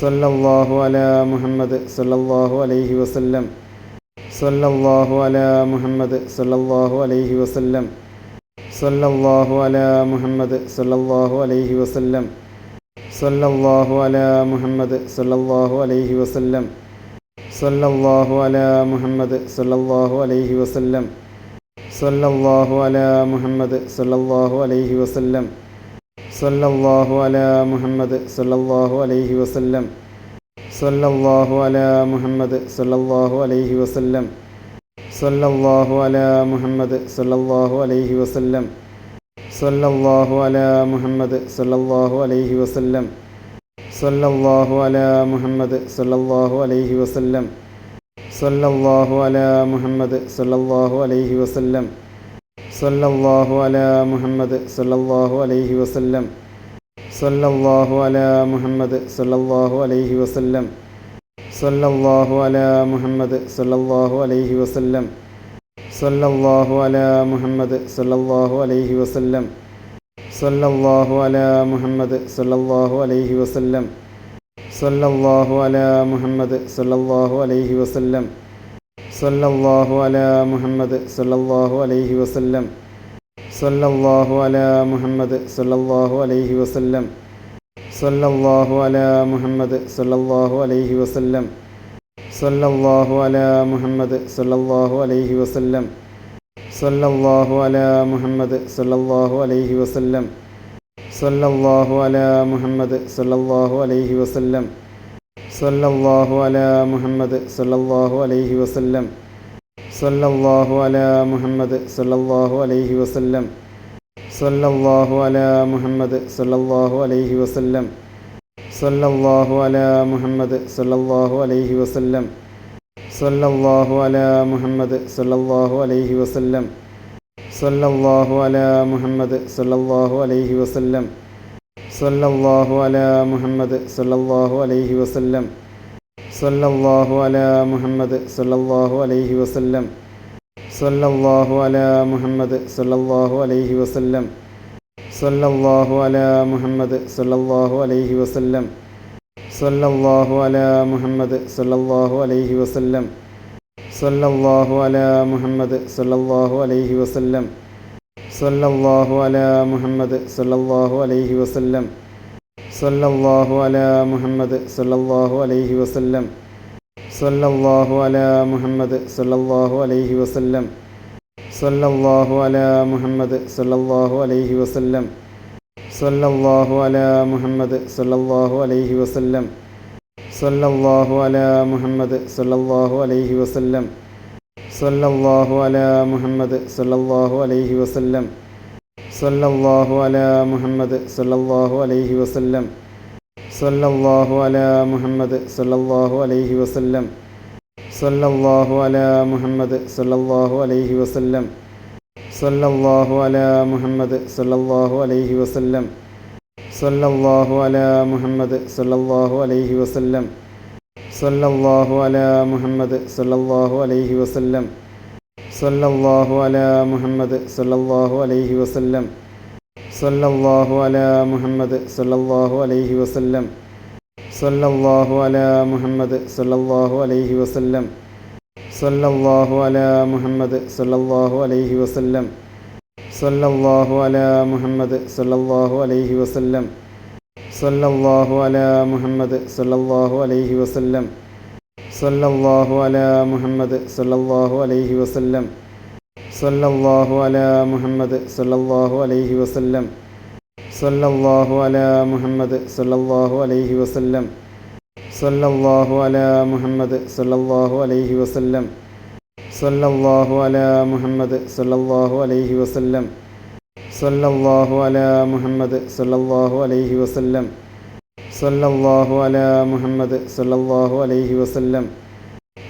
സല്ലല്ലാഹു അലാ മുഹമ്മദ് സല്ലല്ലാഹു അലൈഹി വസല്ലം. സല്ലല്ലാഹു അലാ മുഹമ്മദ് സല്ലല്ലാഹു അലൈഹി വസല്ലം. സല്ലല്ലാഹു അലാ മുഹമ്മദ് സല്ലല്ലാഹു അലൈഹി വസല്ലം. സല്ലല്ലാഹു അലാ മുഹമ്മദ് സല്ലല്ലാഹു അലൈഹി വസല്ലം. സല്ലല്ലാഹു അലാ മുഹമ്മദ് സല്ലല്ലാഹു അലൈഹി വസല്ലം. സല്ലല്ലാഹു അലാ മുഹമ്മദ് സല്ലല്ലാഹു അലൈഹി വസല്ലം. സല്ലല്ലാഹു അലാ മുഹമ്മദ് സല്ലല്ലാഹു അലൈഹി വസല്ലം. സല്ലല്ലാഹു അലാ മുഹമ്മദ് സല്ലല്ലാഹു അലൈഹി വസല്ലം. സല്ലല്ലാഹു അലാ മുഹമ്മദ് സല്ലല്ലാഹു അലൈഹി വസല്ലം. സല്ലല്ലാഹു അലാ മുഹമ്മദ് സല്ലല്ലാഹു അലൈഹി വസല്ലം. സല്ലല്ലാഹു അലാ മുഹമ്മദ് സല്ലല്ലാഹു അലൈഹി വസല്ലം. സല്ലല്ലാഹു അലാ മുഹമ്മദ് സല്ലല്ലാഹു അലൈഹി വസല്ലം. സല്ലല്ലാഹു അലാ മുഹമ്മദ് സല്ലല്ലാഹു അലൈഹി വസല്ലം. സല്ലല്ലാഹു അലാ മുഹമ്മദ് സല്ലല്ലാഹു അലൈഹി വസല്ലം. സല്ലല്ലാഹു അലാ മുഹമ്മദ് സല്ലല്ലാഹു അലൈഹി വസല്ലം. സല്ലല്ലാഹു അലാ മുഹമ്മദ് സല്ലല്ലാഹു അലൈഹി വസല്ലം. സല്ലല്ലാഹു അലാ മുഹമ്മദ് സല്ലല്ലാഹു അലൈഹി വസല്ലം. സല്ലല്ലാഹു അലാ മുഹമ്മദ് സല്ലല്ലാഹു അലൈഹി വസല്ലം. സല്ലല്ലാഹു അലാ മുഹമ്മദ് സല്ലല്ലാഹു അലൈഹി വസല്ലം. സല്ലല്ലാഹു അലാ മുഹമ്മദ് സല്ലല്ലാഹു അലൈഹി വസല്ലം. സല്ലല്ലാഹു അലാ മുഹമ്മദ് സല്ലല്ലാഹു അലൈഹി വസല്ലം. സല്ലല്ലാഹു അലാ മുഹമ്മദ് സല്ലല്ലാഹു അലൈഹി വസല്ലം. സല്ലല്ലാഹു അലാ മുഹമ്മദ് സല്ലല്ലാഹു അലൈഹി വസല്ലം. സല്ലല്ലാഹു അലാ മുഹമ്മദ് സല്ലല്ലാഹു അലൈഹി വസല്ലം. സല്ലല്ലാഹു അലാ മുഹമ്മദ് സല്ലല്ലാഹു അലൈഹി വസല്ലം. സല്ലല്ലാഹു അലാ മുഹമ്മദ് സല്ലല്ലാഹു അലൈഹി വസല്ലം. സല്ലല്ലാഹു അലാ മുഹമ്മദ് സല്ലല്ലാഹു അലൈഹി വസല്ലം. സല്ലല്ലാഹു അലാ മുഹമ്മദ് സല്ലല്ലാഹു അലൈഹി വസല്ലം. സല്ലല്ലാഹു അലാ മുഹമ്മദ് സല്ലല്ലാഹു അലൈഹി വസല്ലം. സല്ലല്ലാഹു അലാ മുഹമ്മദ് സല്ലല്ലാഹു അലൈഹി വസല്ലം. സല്ലല്ലാഹു അലാ മുഹമ്മദ് സല്ലല്ലാഹു അലൈഹി വസല്ലം. സല്ലല്ലാഹു അലാ മുഹമ്മദ് സല്ലല്ലാഹു അലൈഹി വസല്ലം. സല്ലല്ലാഹു അലാ മുഹമ്മദ് സല്ലല്ലാഹു അലൈഹി വസല്ലം. സല്ലല്ലാഹു അലാ മുഹമ്മദ് സല്ലല്ലാഹു അലൈഹി വസല്ലം. സല്ലല്ലാഹു അലാ മുഹമ്മദ് സല്ലല്ലാഹു അലൈഹി വസല്ലം. സല്ലല്ലാഹു അലാ മുഹമ്മദ് സല്ലല്ലാഹു അലൈഹി വസല്ലം. സല്ലല്ലാഹു അലാ മുഹമ്മദ് സല്ലല്ലാഹു അലൈഹി വസല്ലം. സല്ലല്ലാഹു അലാ മുഹമ്മദ് സല്ലല്ലാഹു അലൈഹി വസല്ലം. സല്ലല്ലാഹു അലാ മുഹമ്മദ് സല്ലല്ലാഹു അലൈഹി വസല്ലം. സല്ലല്ലാഹു അലാ മുഹമ്മദ് സല്ലല്ലാഹു അലൈഹി വസല്ലം. സല്ലല്ലാഹു അലാ മുഹമ്മദ് സല്ലല്ലാഹു അലൈഹി വസല്ലം. സല്ലല്ലാഹു അലാ മുഹമ്മദ് സല്ലല്ലാഹു അലൈഹി വസല്ലം. സല്ലല്ലാഹു അലാ മുഹമ്മദ് സല്ലല്ലാഹു അലൈഹി വസല്ലം. സല്ലല്ലാഹു അലാ മുഹമ്മദ് സല്ലല്ലാഹു അലൈഹി വസല്ലം. സല്ലല്ലാഹു അലാ മുഹമ്മദ് സല്ലല്ലാഹു അലൈഹി വസല്ലം. സല്ലല്ലാഹു അലാ മുഹമ്മദ് സല്ലല്ലാഹു അലൈഹി വസല്ലം. സല്ലല്ലാഹു അലാ മുഹമ്മദ് സല്ലല്ലാഹു അലൈഹി വസല്ലം. സല്ലല്ലാഹു അലാ മുഹമ്മദ് സല്ലല്ലാഹു അലൈഹി വസല്ലം. സല്ലല്ലാഹു അലാ മുഹമ്മദ് സല്ലല്ലാഹു അലൈഹി വസല്ലം. സല്ലല്ലാഹു അലാ മുഹമ്മദ് സല്ലല്ലാഹു അലൈഹി വസല്ലം. സല്ലല്ലാഹു അലാ മുഹമ്മദ് സല്ലല്ലാഹു അലൈഹി വസല്ലം. സല്ലല്ലാഹു അലാ മുഹമ്മദ് സല്ലല്ലാഹു അലൈഹി വസല്ലം. സല്ലല്ലാഹു അലാ മുഹമ്മദ് സല്ലല്ലാഹു അലൈഹി വസല്ലം. സല്ലല്ലാഹു അലാ മുഹമ്മദ് സല്ലല്ലാഹു അലൈഹി വസല്ലം. സല്ലല്ലാഹു അലാ മുഹമ്മദ് സല്ലല്ലാഹു അലൈഹി വസല്ലം. സല്ലല്ലാഹു അലാ മുഹമ്മദ് സല്ലല്ലാഹു അലൈഹി വസല്ലം. സല്ലല്ലാഹു അലാ മുഹമ്മദ് സല്ലല്ലാഹു അലൈഹി വസല്ലം. സല്ലല്ലാഹു അലാ മുഹമ്മദ് സല്ലല്ലാഹു അലൈഹി വസല്ലം. സല്ലല്ലാഹു അലാ മുഹമ്മദ് സല്ലല്ലാഹു അലൈഹി വസല്ലം. സല്ലല്ലാഹു അലാ മുഹമ്മദ് സല്ലല്ലാഹു അലൈഹി വസല്ലം. സല്ലല്ലാഹു അലാ മുഹമ്മദ് സല്ലല്ലാഹു അലൈഹി വസല്ലം. സല്ലല്ലാഹു അലാ മുഹമ്മദ് സല്ലല്ലാഹു അലൈഹി വസല്ലം.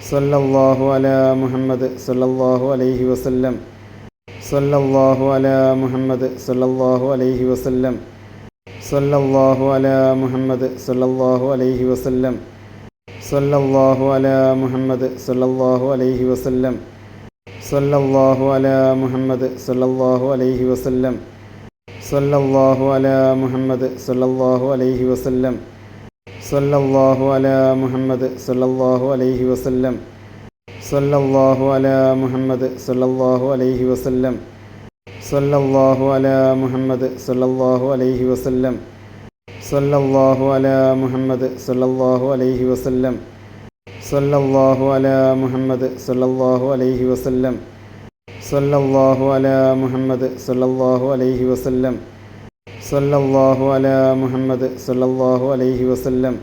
സല്ലല്ലാഹു അലാ മുഹമ്മദ് സല്ലല്ലാഹു അലൈഹി വസല്ലം. സല്ലല്ലാഹു അലാ മുഹമ്മദ് സല്ലല്ലാഹു അലൈഹി വസല്ലം. സല്ലല്ലാഹു അലാ മുഹമ്മദ് സല്ലല്ലാഹു അലൈഹി വസല്ലം. സല്ലല്ലാഹു അലാ മുഹമ്മദ് സല്ലല്ലാഹു അലൈഹി വസല്ലം. സല്ലല്ലാഹു അലാ മുഹമ്മദ് സല്ലല്ലാഹു അലൈഹി വസല്ലം. സല്ലല്ലാഹു അലാ മുഹമ്മദ് സല്ലല്ലാഹു അലൈഹി വസല്ലം. സല്ലല്ലാഹു അലാ മുഹമ്മദ് സല്ലല്ലാഹു അലൈഹി വസല്ലം. സല്ലല്ലാഹു അലാ മുഹമ്മദ് സല്ലല്ലാഹു അലൈഹി വസല്ലം. സല്ലല്ലാഹു അലാ മുഹമ്മദ് സല്ലല്ലാഹു അലൈഹി വസല്ലം. സല്ലല്ലാഹു അലാ മുഹമ്മദ് സല്ലല്ലാഹു അലൈഹി വസല്ലം. സല്ലല്ലാഹു അലാ മുഹമ്മദ് സല്ലല്ലാഹു അലൈഹി വസല്ലം. സല്ലല്ലാഹു അലാ മുഹമ്മദ് സല്ലല്ലാഹു അലൈഹി വസല്ലം. സല്ലല്ലാഹു അലാ മുഹമ്മദ് സല്ലല്ലാഹു അലൈഹി വസല്ലം. സല്ലല്ലാഹു അലാ മുഹമ്മദ് സല്ലല്ലാഹു അലൈഹി വസല്ലം.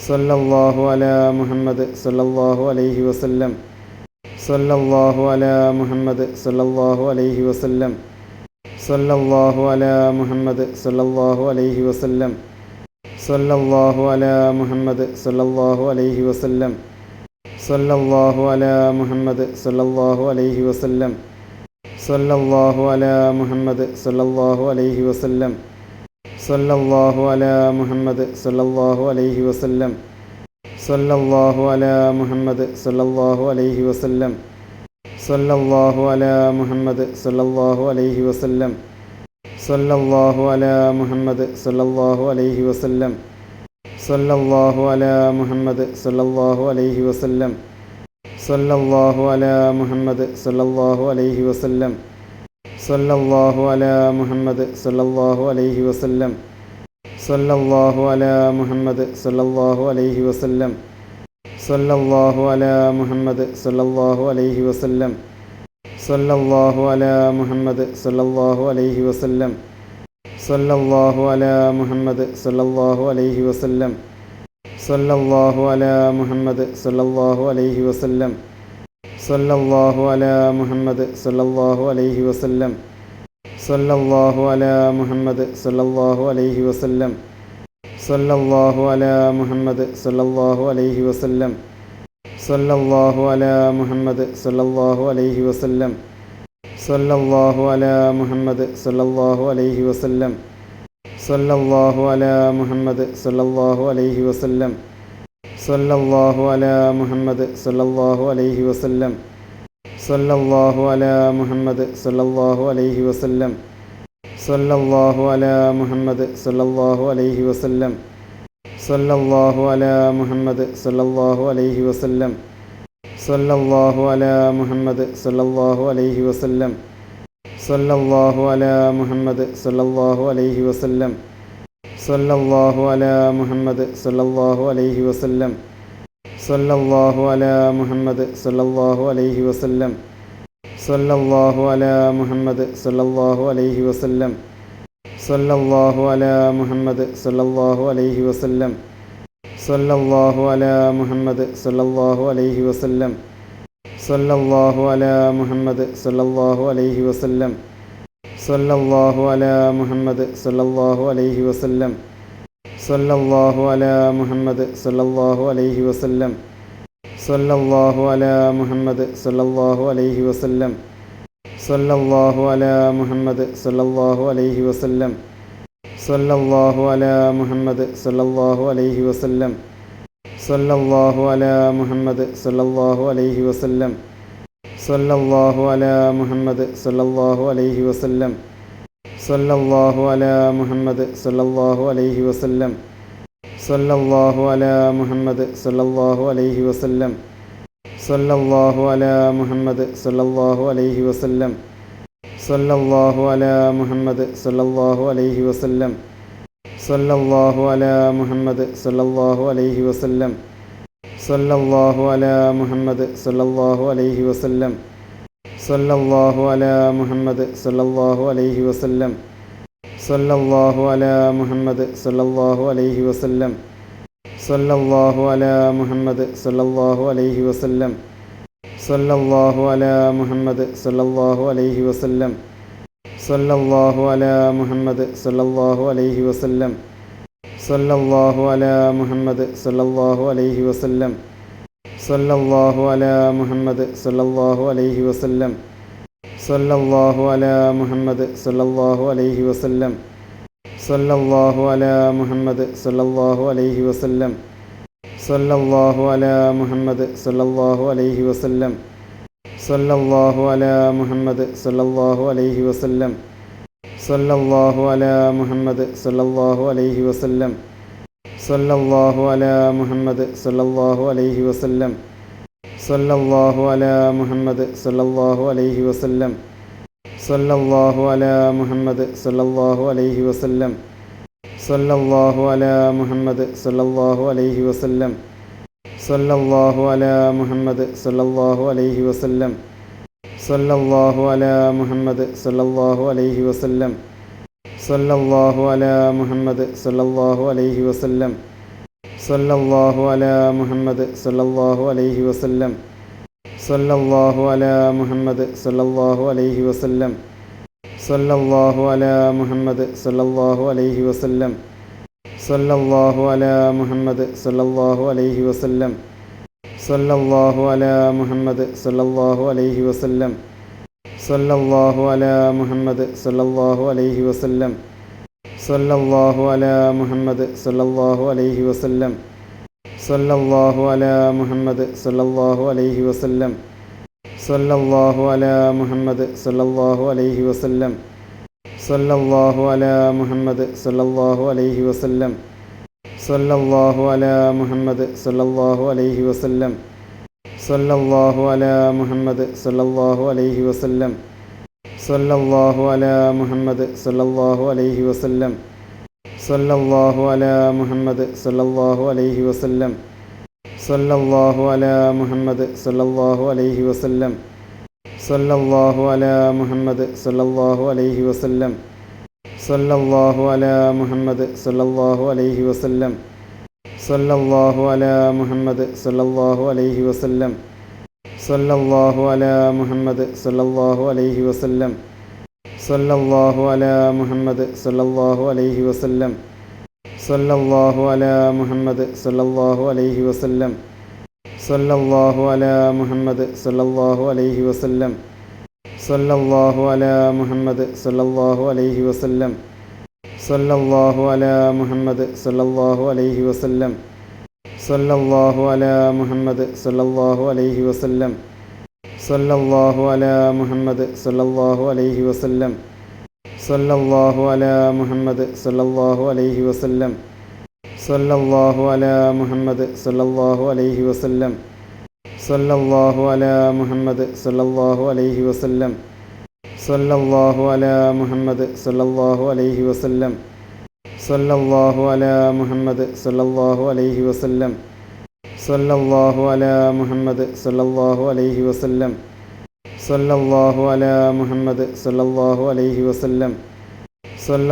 സല്ലല്ലാഹു അലാ മുഹമ്മദ് സല്ലല്ലാഹു അലൈഹി വസല്ലം. സല്ലല്ലാഹു അലാ മുഹമ്മദ് സല്ലല്ലാഹു അലൈഹി വസല്ലം. സല്ലല്ലാഹു അലാ മുഹമ്മദ് സല്ലല്ലാഹു അലൈഹി വസല്ലം. സല്ലല്ലാഹു അലാ മുഹമ്മദ് സല്ലല്ലാഹു അലൈഹി വസല്ലം. സല്ലല്ലാഹു അലാ മുഹമ്മദ് സല്ലല്ലാഹു അലൈഹി വസല്ലം. സല്ലല്ലാഹു അലാ മുഹമ്മദ് സല്ലല്ലാഹു അലൈഹി വസല്ലം. സല്ലല്ലാഹു അലാ മുഹമ്മദ് സല്ലല്ലാഹു അലൈഹി വസല്ലം. സല്ലല്ലാഹു അലാ മുഹമ്മദ് സല്ലല്ലാഹു അലൈഹി വസല്ലം. സല്ലല്ലാഹു അലാ മുഹമ്മദ് സല്ലല്ലാഹു അലൈഹി വസല്ലം. സല്ലല്ലാഹു അലാ മുഹമ്മദ് സല്ലല്ലാഹു അലൈഹി വസല്ലം. സല്ലല്ലാഹു അലാ മുഹമ്മദ് സല്ലല്ലാഹു അലൈഹി വസല്ലം. സല്ലല്ലാഹു അലാ മുഹമ്മദ് സല്ലല്ലാഹു അലൈഹി വസല്ലം. സല്ലല്ലാഹു അലാ മുഹമ്മദ് സല്ലല്ലാഹു അലൈഹി വസല്ലം. സല്ലല്ലാഹു അലാ മുഹമ്മദ് സല്ലല്ലാഹു അലൈഹി വസല്ലം. സല്ലല്ലാഹു അലാ മുഹമ്മദ് സല്ലല്ലാഹു അലൈഹി വസല്ലം. സല്ലല്ലാഹു അലാ മുഹമ്മദ് സല്ലല്ലാഹു അലൈഹി വസല്ലം. സല്ലല്ലാഹു അലാ മുഹമ്മദ് സല്ലല്ലാഹു അലൈഹി വസല്ലം. സല്ലല്ലാഹു അലാ മുഹമ്മദ് സല്ലല്ലാഹു അലൈഹി വസല്ലം. സല്ലല്ലാഹു അലാ മുഹമ്മദ് സല്ലല്ലാഹു അലൈഹി വസല്ലം. സല്ലല്ലാഹു അലാ മുഹമ്മദ് സല്ലല്ലാഹു അലൈഹി വസല്ലം. സല്ലല്ലാഹു അലാ മുഹമ്മദ് സല്ലല്ലാഹു അലൈഹി വസല്ലം. സല്ലല്ലാഹു അലാ മുഹമ്മദ് സല്ലല്ലാഹു അലൈഹി വസല്ലം. സല്ലല്ലാഹു അലാ മുഹമ്മദ് സല്ലല്ലാഹു അലൈഹി വസല്ലം. സല്ലല്ലാഹു അലാ മുഹമ്മദ് സല്ലല്ലാഹു അലൈഹി വസല്ലം. സല്ലല്ലാഹു അലാ മുഹമ്മദ് സല്ലല്ലാഹു അലൈഹി വസല്ലം. സല്ലല്ലാഹു അലാ മുഹമ്മദ് സല്ലല്ലാഹു അലൈഹി വസല്ലം. സല്ലല്ലാഹു അലാ മുഹമ്മദ് സല്ലല്ലാഹു അലൈഹി വസല്ലം. സല്ലല്ലാഹു അലാ മുഹമ്മദ് സല്ലല്ലാഹു അലൈഹി വസല്ലം. സല്ലല്ലാഹു അലാ മുഹമ്മദ് സല്ലല്ലാഹു അലൈഹി വസല്ലം. സല്ലല്ലാഹു അലാ മുഹമ്മദ് സല്ലല്ലാഹു അലൈഹി വസല്ലം. സല്ലല്ലാഹു അലാ മുഹമ്മദ് സല്ലല്ലാഹു അലൈഹി വസല്ലം. സല്ലല്ലാഹു അലാ മുഹമ്മദ് സല്ലല്ലാഹു അലൈഹി വസല്ലം. സല്ലല്ലാഹു അലാ മുഹമ്മദ് സല്ലല്ലാഹു അലൈഹി വസല്ലം. സല്ലല്ലാഹു അലാ മുഹമ്മദ് സല്ലല്ലാഹു അലൈഹി വസല്ലം. സല്ലല്ലാഹു അലാ മുഹമ്മദ് സല്ലല്ലാഹു അലൈഹി വസല്ലം. സല്ലല്ലാഹു അലാ മുഹമ്മദ് സല്ലല്ലാഹു അലൈഹി വസല്ലം. സല്ലല്ലാഹു അലാ മുഹമ്മദ് സല്ലല്ലാഹു അലൈഹി വസല്ലം. സല്ലല്ലാഹു അലാ മുഹമ്മദ് സല്ലല്ലാഹു അലൈഹി വസല്ലം. സല്ലല്ലാഹു അലാ മുഹമ്മദ് സല്ലല്ലാഹു അലൈഹി വസല്ലം. സല്ലല്ലാഹു അലാ മുഹമ്മദ് സല്ലല്ലാഹു അലൈഹി വസല്ലം. സല്ലല്ലാഹു അലാ മുഹമ്മദ് സല്ലല്ലാഹു അലൈഹി വസല്ലം. സല്ലല്ലാഹു അലാ മുഹമ്മദ് സല്ലല്ലാഹു അലൈഹി വസല്ലം. സല്ലല്ലാഹു അലാ മുഹമ്മദ് സല്ലല്ലാഹു അലൈഹി വസല്ലം. സല്ലല്ലാഹു അലാ മുഹമ്മദ് സല്ലല്ലാഹു അലൈഹി വസല്ലം. സല്ലല്ലാഹു അലാ മുഹമ്മദ് സല്ലല്ലാഹു അലൈഹി വസല്ലം. സല്ലല്ലാഹു അലാ മുഹമ്മദ് സല്ലല്ലാഹു അലൈഹി വസല്ലം. സല്ലല്ലാഹു അലാ മുഹമ്മദ് സല്ലല്ലാഹു അലൈഹി വസല്ലം. സല്ലല്ലാഹു അലാ മുഹമ്മദ് സല്ലല്ലാഹു അലൈഹി വസല്ലം. സല്ലല്ലാഹു അലാ മുഹമ്മദ് സല്ലല്ലാഹു അലൈഹി വസല്ലം. സല്ലല്ലാഹു അലാ മുഹമ്മദ് സല്ലല്ലാഹു അലൈഹി വസല്ലം. സല്ലല്ലാഹു അലാ മുഹമ്മദ് സല്ലല്ലാഹു അലൈഹി വസല്ലം. സല്ലല്ലാഹു അലാ മുഹമ്മദ് സല്ലല്ലാഹു അലൈഹി വസല്ലം. സല്ലല്ലാഹു അലാ മുഹമ്മദ് സല്ലല്ലാഹു അലൈഹി വസല്ലം. സല്ലല്ലാഹു അലാ മുഹമ്മദ് സല്ലല്ലാഹു അലൈഹി വസല്ലം. സല്ലല്ലാഹു അലാ മുഹമ്മദ് സല്ലല്ലാഹു അലൈഹി വസല്ലം. സല്ലല്ലാഹു അലാ മുഹമ്മദ് സല്ലല്ലാഹു അലൈഹി വസല്ലം. സല്ലല്ലാഹു അലാ മുഹമ്മദ് സല്ലല്ലാഹു അലൈഹി വസല്ലം. സല്ലല്ലാഹു അലാ മുഹമ്മദ് സല്ലല്ലാഹു അലൈഹി വസല്ലം. സല്ലല്ലാഹു അലാ മുഹമ്മദ് സല്ലല്ലാഹു അലൈഹി വസല്ലം. സല്ലല്ലാഹു അലാ മുഹമ്മദ് സല്ലല്ലാഹു അലൈഹി വസല്ലം. സല്ലല്ലാഹു അലാ മുഹമ്മദ് സല്ലല്ലാഹു അലൈഹി വസല്ലം. സല്ലല്ലാഹു അലാ മുഹമ്മദ് സല്ലല്ലാഹു അലൈഹി വസല്ലം. സല്ലല്ലാഹു അലാ മുഹമ്മദ് സല്ലല്ലാഹു അലൈഹി വസല്ലം. സല്ലല്ലാഹു അലാ മുഹമ്മദ് സല്ലല്ലാഹു അലൈഹി വസല്ലം. സല്ലല്ലാഹു അലാ മുഹമ്മദ് സല്ലല്ലാഹു അലൈഹി വസല്ലം. സല്ലല്ലാഹു അലാ മുഹമ്മദ് സല്ലല്ലാഹു അലൈഹി വസല്ലം. സല്ലല്ലാഹു അലാ മുഹമ്മദ് സല്ലല്ലാഹു അലൈഹി വസല്ലം. സല്ലല്ലാഹു അലാ മുഹമ്മദ് സല്ലല്ലാഹു അലൈഹി വസല്ലം. സല്ലല്ലാഹു അലാ മുഹമ്മദ് സല്ലല്ലാഹു അലൈഹി വസല്ലം. സല്ലല്ലാഹു അലാ മുഹമ്മദ് സല്ലല്ലാഹു അലൈഹി വസല്ലം. സല്ലല്ലാഹു അലാ മുഹമ്മദ് സല്ലല്ലാഹു അലൈഹി വസല്ലം. സല്ലല്ലാഹു അലാ മുഹമ്മദ് സല്ലല്ലാഹു അലൈഹി വസല്ലം. സല്ലല്ലാഹു അലാ മുഹമ്മദ് സല്ലല്ലാഹു അലൈഹി വസല്ലം. സല്ലല്ലാഹു അലാ മുഹമ്മദ് സല്ലല്ലാഹു അലൈഹി വസല്ലം. സല്ലല്ലാഹു അലാ മുഹമ്മദ് സല്ലല്ലാഹു അലൈഹി വസല്ലം. സല്ലല്ലാഹു അലാ മുഹമ്മദ് സല്ലല്ലാഹു അലൈഹി വസല്ലം. സല്ലല്ലാഹു അലാ മുഹമ്മദ് സല്ലല്ലാഹു അലൈഹി വസല്ലം. സല്ലല്ലാഹു അലാ മുഹമ്മദ് സല്ലല്ലാഹു അലൈഹി വസല്ലം. സല്ലല്ലാഹു അലാ മുഹമ്മദ് സല്ലല്ലാഹു അലൈഹി വസല്ലം. സല്ലല്ലാഹു അലാ മുഹമ്മദ് സല്ലല്ലാഹു അലൈഹി വസല്ലം. സല്ലല്ലാഹു അലാ മുഹമ്മദ് സല്ലല്ലാഹു അലൈഹി വസല്ലം. സല്ലല്ലാഹു അലാ മുഹമ്മദ് സല്ലല്ലാഹു അലൈഹി വസല്ലം. സല്ലല്ലാഹു അലാ മുഹമ്മദ് സല്ലല്ലാഹു അലൈഹി വസല്ലം. സല്ലല്ലാഹു അലാ മുഹമ്മദ് സല്ലല്ലാഹു അലൈഹി വസല്ലം. സല്ലല്ലാഹു അലാ മുഹമ്മദ് സല്ലല്ലാഹു അലൈഹി വസല്ലം. സല്ലല്ലാഹു അലാ മുഹമ്മദ് സല്ലല്ലാഹു അലൈഹി വസല്ലം. സല്ലല്ലാഹു അലാ മുഹമ്മദ് സല്ലല്ലാഹു അലൈഹി വസല്ലം. സല്ലല്ലാഹു അലാ മുഹമ്മദ് സല്ലല്ലാഹു അലൈഹി വസല്ലം. സല്ലല്ലാഹു അലാ മുഹമ്മദ് സല്ലല്ലാഹു അലൈഹി വസല്ലം. സല്ലല്ലാഹു അലാ മുഹമ്മദ് സല്ലല്ലാഹു അലൈഹി വസല്ലം. സല്ലല്ലാഹു അലാ മുഹമ്മദ് സല്ലല്ലാഹു അലൈഹി വസല്ലം. സല്ലല്ലാഹു അലാ മുഹമ്മദ് സല്ലല്ലാഹു അലൈഹി വസല്ലം. സല്ലല്ലാഹു അലാ മുഹമ്മദ് സല്ലല്ലാഹു അലൈഹി വസല്ലം. സല്ലല്ലാഹു അലാ മുഹമ്മദ് സല്ലല്ലാഹു അലൈഹി വസല്ലം. സല്ലല്ലാഹു അലാ മുഹമ്മദ് സല്ലല്ലാഹു അലൈഹി വസല്ലം. സല്ലല്ലാഹു അലാ മുഹമ്മദ് സല്ലല്ലാഹു അലൈഹി വസല്ലം. സല്ലല്ലാഹു അലാ മുഹമ്മദ് സല്ലല്ലാഹു അലൈഹി വസല്ലം. സല്ലല്ലാഹു അലാ മുഹമ്മദ് സല്ലല്ലാഹു അലൈഹി വസല്ലം. സല്ലല്ലാഹു അലാ മുഹമ്മദ് സല്ലല്ലാഹു അലൈഹി വസല്ലം. സല്ലല്ലാഹു അലാ മുഹമ്മദ് സല്ലല്ലാഹു അലൈഹി വസല്ലം. സല്ലല്ലാഹു അലാ മുഹമ്മദ് സല്ലല്ലാഹു അലൈഹി വസല്ലം. സല്ലല്ലാഹു അലാ മുഹമ്മദ് സല്ലല്ലാഹു അലൈഹി വസല്ലം. സല്ലല്ലാഹു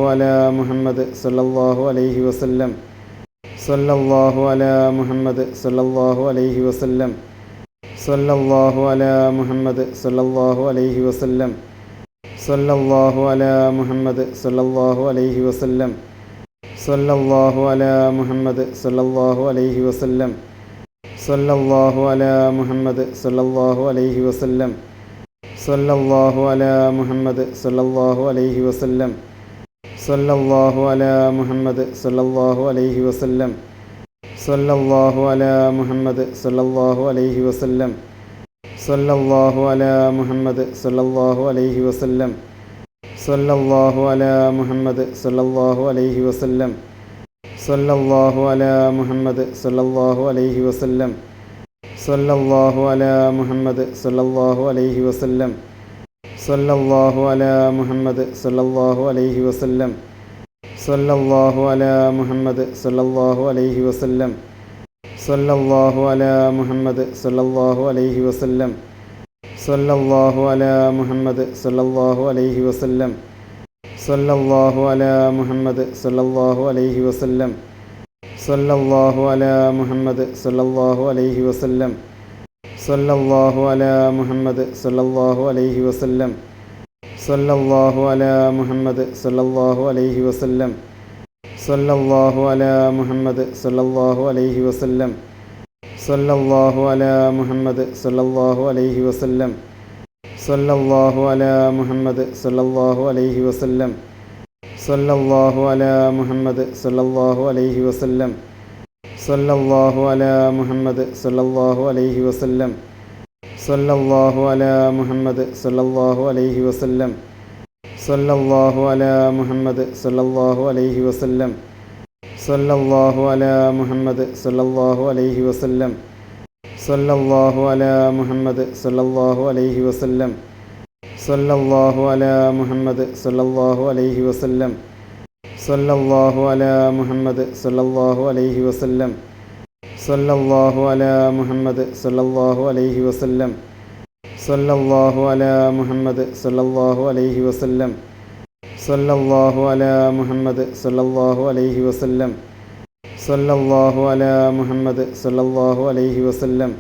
അലാ മുഹമ്മദ് സല്ലല്ലാഹു അലൈഹി വസല്ലം. സല്ലല്ലാഹു അലാ മുഹമ്മദ് സല്ലല്ലാഹു അലൈഹി വസല്ലം. സല്ലല്ലാഹു അലാ മുഹമ്മദ് സല്ലല്ലാഹു അലൈഹി വസല്ലം. സല്ലല്ലാഹു അലാ മുഹമ്മദ് സല്ലല്ലാഹു അലൈഹി വസല്ലം. സല്ലല്ലാഹു അലാ മുഹമ്മദ് സല്ലല്ലാഹു അലൈഹി വസല്ലം. സല്ലല്ലാഹു അലാ മുഹമ്മദ് സല്ലല്ലാഹു അലൈഹി വസല്ലം. സല്ലല്ലാഹു അലാ മുഹമ്മദ് സല്ലല്ലാഹു അലൈഹി വസല്ലം. സല്ലല്ലാഹു അലാ മുഹമ്മദ് സല്ലല്ലാഹു അലൈഹി വസല്ലം. സല്ലല്ലാഹു അലാ മുഹമ്മദ് സല്ലല്ലാഹു അലൈഹി വസല്ലം. സല്ലല്ലാഹു അലാ മുഹമ്മദ് സല്ലല്ലാഹു അലൈഹി വസല്ലം. സല്ലല്ലാഹു അലാ മുഹമ്മദ് സല്ലല്ലാഹു അലൈഹി വസല്ലം. സല്ലല്ലാഹു അലാ മുഹമ്മദ് സല്ലല്ലാഹു അലൈഹി വസല്ലം. സല്ലല്ലാഹു അലാ മുഹമ്മദ് സല്ലല്ലാഹു അലൈഹി വസല്ലം. സല്ലല്ലാഹു അലാ മുഹമ്മദ് സല്ലല്ലാഹു അലൈഹി വസല്ലം. സല്ലല്ലാഹു അലാ മുഹമ്മദ് സല്ലല്ലാഹു അലൈഹി വസല്ലം. സല്ലല്ലാഹു അലാ മുഹമ്മദ് സല്ലല്ലാഹു അലൈഹി വസല്ലം. സല്ലല്ലാഹു അലാ മുഹമ്മദ് സല്ലല്ലാഹു അലൈഹി വസല്ലം. സല്ലല്ലാഹു അലാ മുഹമ്മദ് സല്ലല്ലാഹു അലൈഹി വസല്ലം. സല്ലല്ലാഹു അലാ മുഹമ്മദ് സല്ലല്ലാഹു അലൈഹി വസല്ലം. സല്ലല്ലാഹു അലാ മുഹമ്മദ് സല്ലല്ലാഹു അലൈഹി വസല്ലം. സല്ലല്ലാഹു അലാ മുഹമ്മദ് സല്ലല്ലാഹു അലൈഹി വസല്ലം. സല്ലല്ലാഹു അലാ മുഹമ്മദ് സല്ലല്ലാഹു അലൈഹി വസല്ലം. സല്ലല്ലാഹു അലാ മുഹമ്മദ് സല്ലല്ലാഹു അലൈഹി വസല്ലം. സല്ലല്ലാഹു അലാ മുഹമ്മദ് സല്ലല്ലാഹു അലൈഹി വസല്ലം. സല്ലല്ലാഹു അലാ മുഹമ്മദ് സല്ലല്ലാഹു അലൈഹി വസല്ലം. സല്ലല്ലാഹു അലാ മുഹമ്മദ് സല്ലല്ലാഹു അലൈഹി വസല്ലം. സല്ലല്ലാഹു അലാ മുഹമ്മദ് സല്ലല്ലാഹു അലൈഹി വസല്ലം. സല്ലല്ലാഹു അലാ മുഹമ്മദ് സല്ലല്ലാഹു അലൈഹി വസല്ലം. സല്ലല്ലാഹു അലാ മുഹമ്മദ് സല്ലല്ലാഹു അലൈഹി വസല്ലം. സല്ലല്ലാഹു അലാ മുഹമ്മദ് സല്ലല്ലാഹു അലൈഹി വസല്ലം. സല്ലല്ലാഹു അലാ മുഹമ്മദ് സല്ലല്ലാഹു അലൈഹി വസല്ലം. സല്ലല്ലാഹു അലാ മുഹമ്മദ് സല്ലല്ലാഹു അലൈഹി വസല്ലം. സല്ലല്ലാഹു അലാ മുഹമ്മദ് സല്ലല്ലാഹു അലൈഹി വസല്ലം. സല്ലല്ലാഹു അലാ മുഹമ്മദ് സല്ലല്ലാഹു അലൈഹി വസല്ലം. സല്ലല്ലാഹു അലാ മുഹമ്മദ് സല്ലല്ലാഹു അലൈഹി വസല്ലം.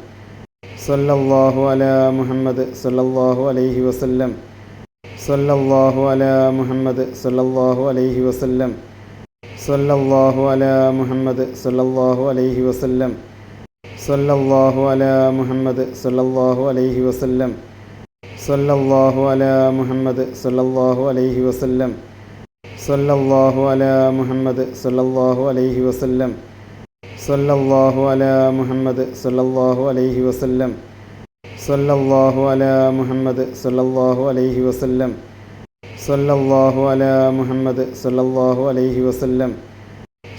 സല്ലല്ലാഹു അലാ മുഹമ്മദ് സല്ലല്ലാഹു അലൈഹി വസല്ലം. സല്ലല്ലാഹു അലാ മുഹമ്മദ് സല്ലല്ലാഹു അലൈഹി വസല്ലം. സല്ലല്ലാഹു അലാ മുഹമ്മദ് സല്ലല്ലാഹു അലൈഹി വസല്ലം. സല്ലല്ലാഹു അലാ മുഹമ്മദ് സല്ലല്ലാഹു അലൈഹി വസല്ലം. സല്ലല്ലാഹു അലാ മുഹമ്മദ് സല്ലല്ലാഹു അലൈഹി വസല്ലം. സല്ലല്ലാഹു അലാ മുഹമ്മദ് സല്ലല്ലാഹു അലൈഹി വസല്ലം. സല്ലല്ലാഹു അലാ മുഹമ്മദ് സല്ലല്ലാഹു അലൈഹി വസല്ലം. സല്ലല്ലാഹു അലാ മുഹമ്മദ് സല്ലല്ലാഹു അലൈഹി വസല്ലം. സല്ലല്ലാഹു അലാ മുഹമ്മദ് സല്ലല്ലാഹു അലൈഹി വസല്ലം. സല്ലല്ലാഹു അലാ മുഹമ്മദ് സല്ലല്ലാഹു അലൈഹി വസല്ലം.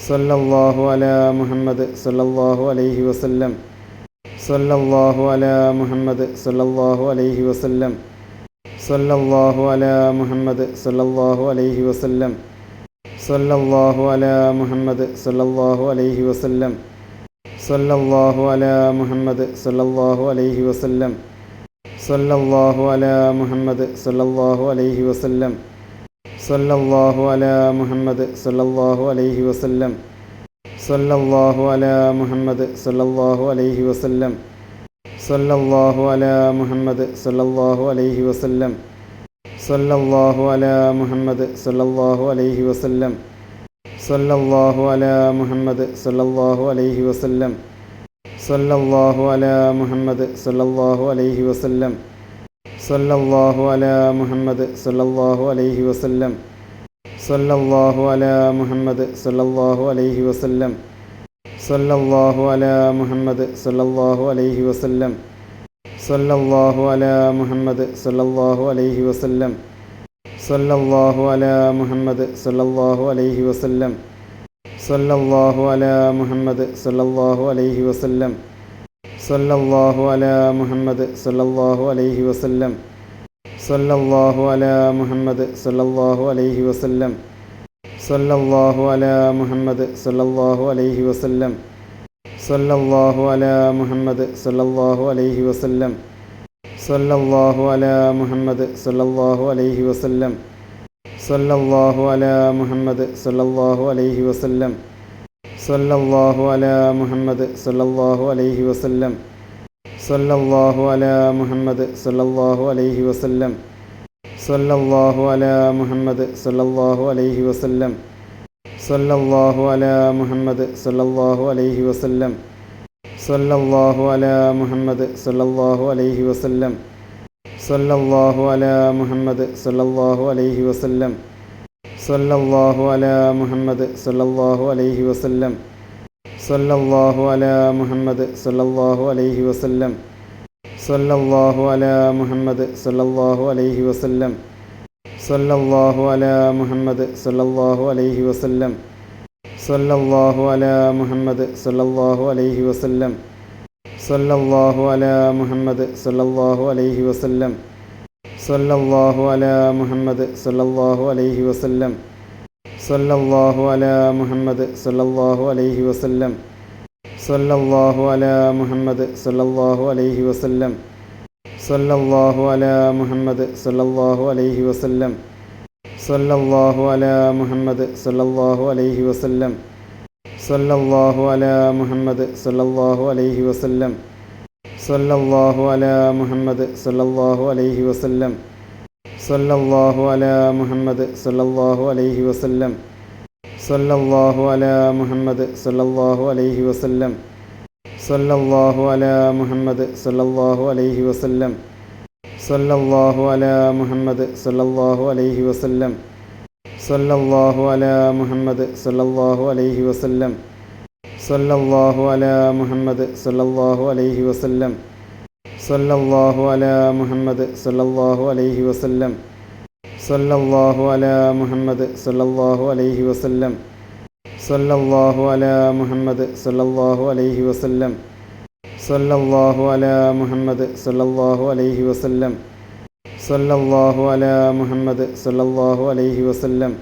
സല്ലല്ലാഹു അലാ മുഹമ്മദ് സല്ലല്ലാഹു അലൈഹി വസല്ലം. സല്ലല്ലാഹു അലാ മുഹമ്മദ് സല്ലല്ലാഹു അലൈഹി വസല്ലം. സല്ലല്ലാഹു അലാ മുഹമ്മദ് സല്ലല്ലാഹു അലൈഹി വസല്ലം. സല്ലല്ലാഹു അലാ മുഹമ്മദ് സല്ലല്ലാഹു അലൈഹി വസല്ലം. സല്ലല്ലാഹു അലാ മുഹമ്മദ് സല്ലല്ലാഹു അലൈഹി വസല്ലം. സല്ലല്ലാഹു അലാ മുഹമ്മദ് സല്ലല്ലാഹു അലൈഹി വസല്ലം. സല്ലല്ലാഹു അലാ മുഹമ്മദ് സല്ലല്ലാഹു അലൈഹി വസല്ലം. സല്ലല്ലാഹു അലാ മുഹമ്മദ് സല്ലല്ലാഹു അലൈഹി വസല്ലം. സല്ലല്ലാഹു അലാ മുഹമ്മദ് സല്ലല്ലാഹു അലൈഹി വസല്ലം. സല്ലല്ലാഹു അലാ മുഹമ്മദ് സല്ലല്ലാഹു അലൈഹി വസല്ലം. സല്ലല്ലാഹു അലാ മുഹമ്മദ് സല്ലല്ലാഹു അലൈഹി വസല്ലം. സല്ലല്ലാഹു അലാ മുഹമ്മദ് സല്ലല്ലാഹു അലൈഹി വസല്ലം. സല്ലല്ലാഹു അലാ മുഹമ്മദ് സല്ലല്ലാഹു അലൈഹി വസല്ലം. സല്ലല്ലാഹു അലാ മുഹമ്മദ് സല്ലല്ലാഹു അലൈഹി വസല്ലം. സല്ലല്ലാഹു അലാ മുഹമ്മദ് സല്ലല്ലാഹു അലൈഹി വസല്ലം. സല്ലല്ലാഹു അലാ മുഹമ്മദ് സല്ലല്ലാഹു അലൈഹി വസല്ലം. സല്ലല്ലാഹു അലാ മുഹമ്മദ് സല്ലല്ലാഹു അലൈഹി വസല്ലം. സല്ലല്ലാഹു അലാ മുഹമ്മദ് സല്ലല്ലാഹു അലൈഹി വസല്ലം. സല്ലല്ലാഹു അലാ മുഹമ്മദ് സല്ലല്ലാഹു അലൈഹി വസല്ലം. സല്ലല്ലാഹു അലാ മുഹമ്മദ് സല്ലല്ലാഹു അലൈഹി വസല്ലം. സല്ലല്ലാഹു അലാ മുഹമ്മദ് സല്ലല്ലാഹു അലൈഹി വസല്ലം. സല്ലല്ലാഹു അലാ മുഹമ്മദ് സല്ലല്ലാഹു അലൈഹി വസല്ലം. സല്ലല്ലാഹു അലാ മുഹമ്മദ് സല്ലല്ലാഹു അലൈഹി വസല്ലം. സല്ലല്ലാഹു അലാ മുഹമ്മദ് സല്ലല്ലാഹു അലൈഹി വസല്ലം. സല്ലല്ലാഹു അലാ മുഹമ്മദ് സല്ലല്ലാഹു അലൈഹി വസല്ലം. സല്ലല്ലാഹു അലാ മുഹമ്മദ് സല്ലല്ലാഹു അലൈഹി വസല്ലം. സല്ലല്ലാഹു അലാ മുഹമ്മദ് സല്ലല്ലാഹു അലൈഹി വസല്ലം. സല്ലല്ലാഹു അലാ മുഹമ്മദ് സല്ലല്ലാഹു അലൈഹി വസല്ലം. സല്ലല്ലാഹു അലാ മുഹമ്മദ് സല്ലല്ലാഹു അലൈഹി വസല്ലം. സല്ലല്ലാഹു അലാ മുഹമ്മദ് സല്ലല്ലാഹു അലൈഹി വസല്ലം. സല്ലല്ലാഹു അലാ മുഹമ്മദ് സല്ലല്ലാഹു അലൈഹി വസല്ലം. സല്ലല്ലാഹു അലാ മുഹമ്മദ് സല്ലല്ലാഹു അലൈഹി വസല്ലം. സല്ലല്ലാഹു അലാ മുഹമ്മദ് സല്ലല്ലാഹു അലൈഹി വസല്ലം. സല്ലല്ലാഹു അലാ മുഹമ്മദ് സല്ലല്ലാഹു അലൈഹി വസല്ലം. സല്ലല്ലാഹു അലാ മുഹമ്മദ് സല്ലല്ലാഹു അലൈഹി വസല്ലം. സല്ലല്ലാഹു അലാ മുഹമ്മദ് സല്ലല്ലാഹു അലൈഹി വസല്ലം. സല്ലല്ലാഹു അലാ മുഹമ്മദ് സല്ലല്ലാഹു അലൈഹി വസല്ലം. സല്ലല്ലാഹു അലാ മുഹമ്മദ് സല്ലല്ലാഹു അലൈഹി വസല്ലം. സല്ലല്ലാഹു അലാ മുഹമ്മദ് സല്ലല്ലാഹു അലൈഹി വസല്ലം. സല്ലല്ലാഹു അലാ മുഹമ്മദ് സല്ലല്ലാഹു അലൈഹി വസല്ലം. സല്ലല്ലാഹു അലാ മുഹമ്മദ് സല്ലല്ലാഹു അലൈഹി വസല്ലം. സല്ലല്ലാഹു അലാ മുഹമ്മദ് സല്ലല്ലാഹു അലൈഹി വസല്ലം. സല്ലല്ലാഹു അലാ മുഹമ്മദ് സല്ലല്ലാഹു അലൈഹി വസല്ലം. സല്ലല്ലാഹു അലാ മുഹമ്മദ് സല്ലല്ലാഹു അലൈഹി വസല്ലം. സല്ലല്ലാഹു അലാ മുഹമ്മദ് സല്ലല്ലാഹു അലൈഹി വസല്ലം. സല്ലല്ലാഹു അലാ മുഹമ്മദ് സല്ലല്ലാഹു അലൈഹി വസല്ലം. സല്ലല്ലാഹു അലാ മുഹമ്മദ് സല്ലല്ലാഹു അലൈഹി വസല്ലം. സല്ലല്ലാഹു അലാ മുഹമ്മദ് സല്ലല്ലാഹു അലൈഹി വസല്ലം. സല്ലല്ലാഹു അലാ മുഹമ്മദ് സല്ലല്ലാഹു അലൈഹി വസല്ലം. സല്ലല്ലാഹു അലാ മുഹമ്മദ് സല്ലല്ലാഹു അലൈഹി വസല്ലം. സല്ലല്ലാഹു അലാ മുഹമ്മദ് സല്ലല്ലാഹു അലൈഹി വസല്ലം. സല്ലല്ലാഹു അലാ മുഹമ്മദ് സല്ലല്ലാഹു അലൈഹി വസല്ലം.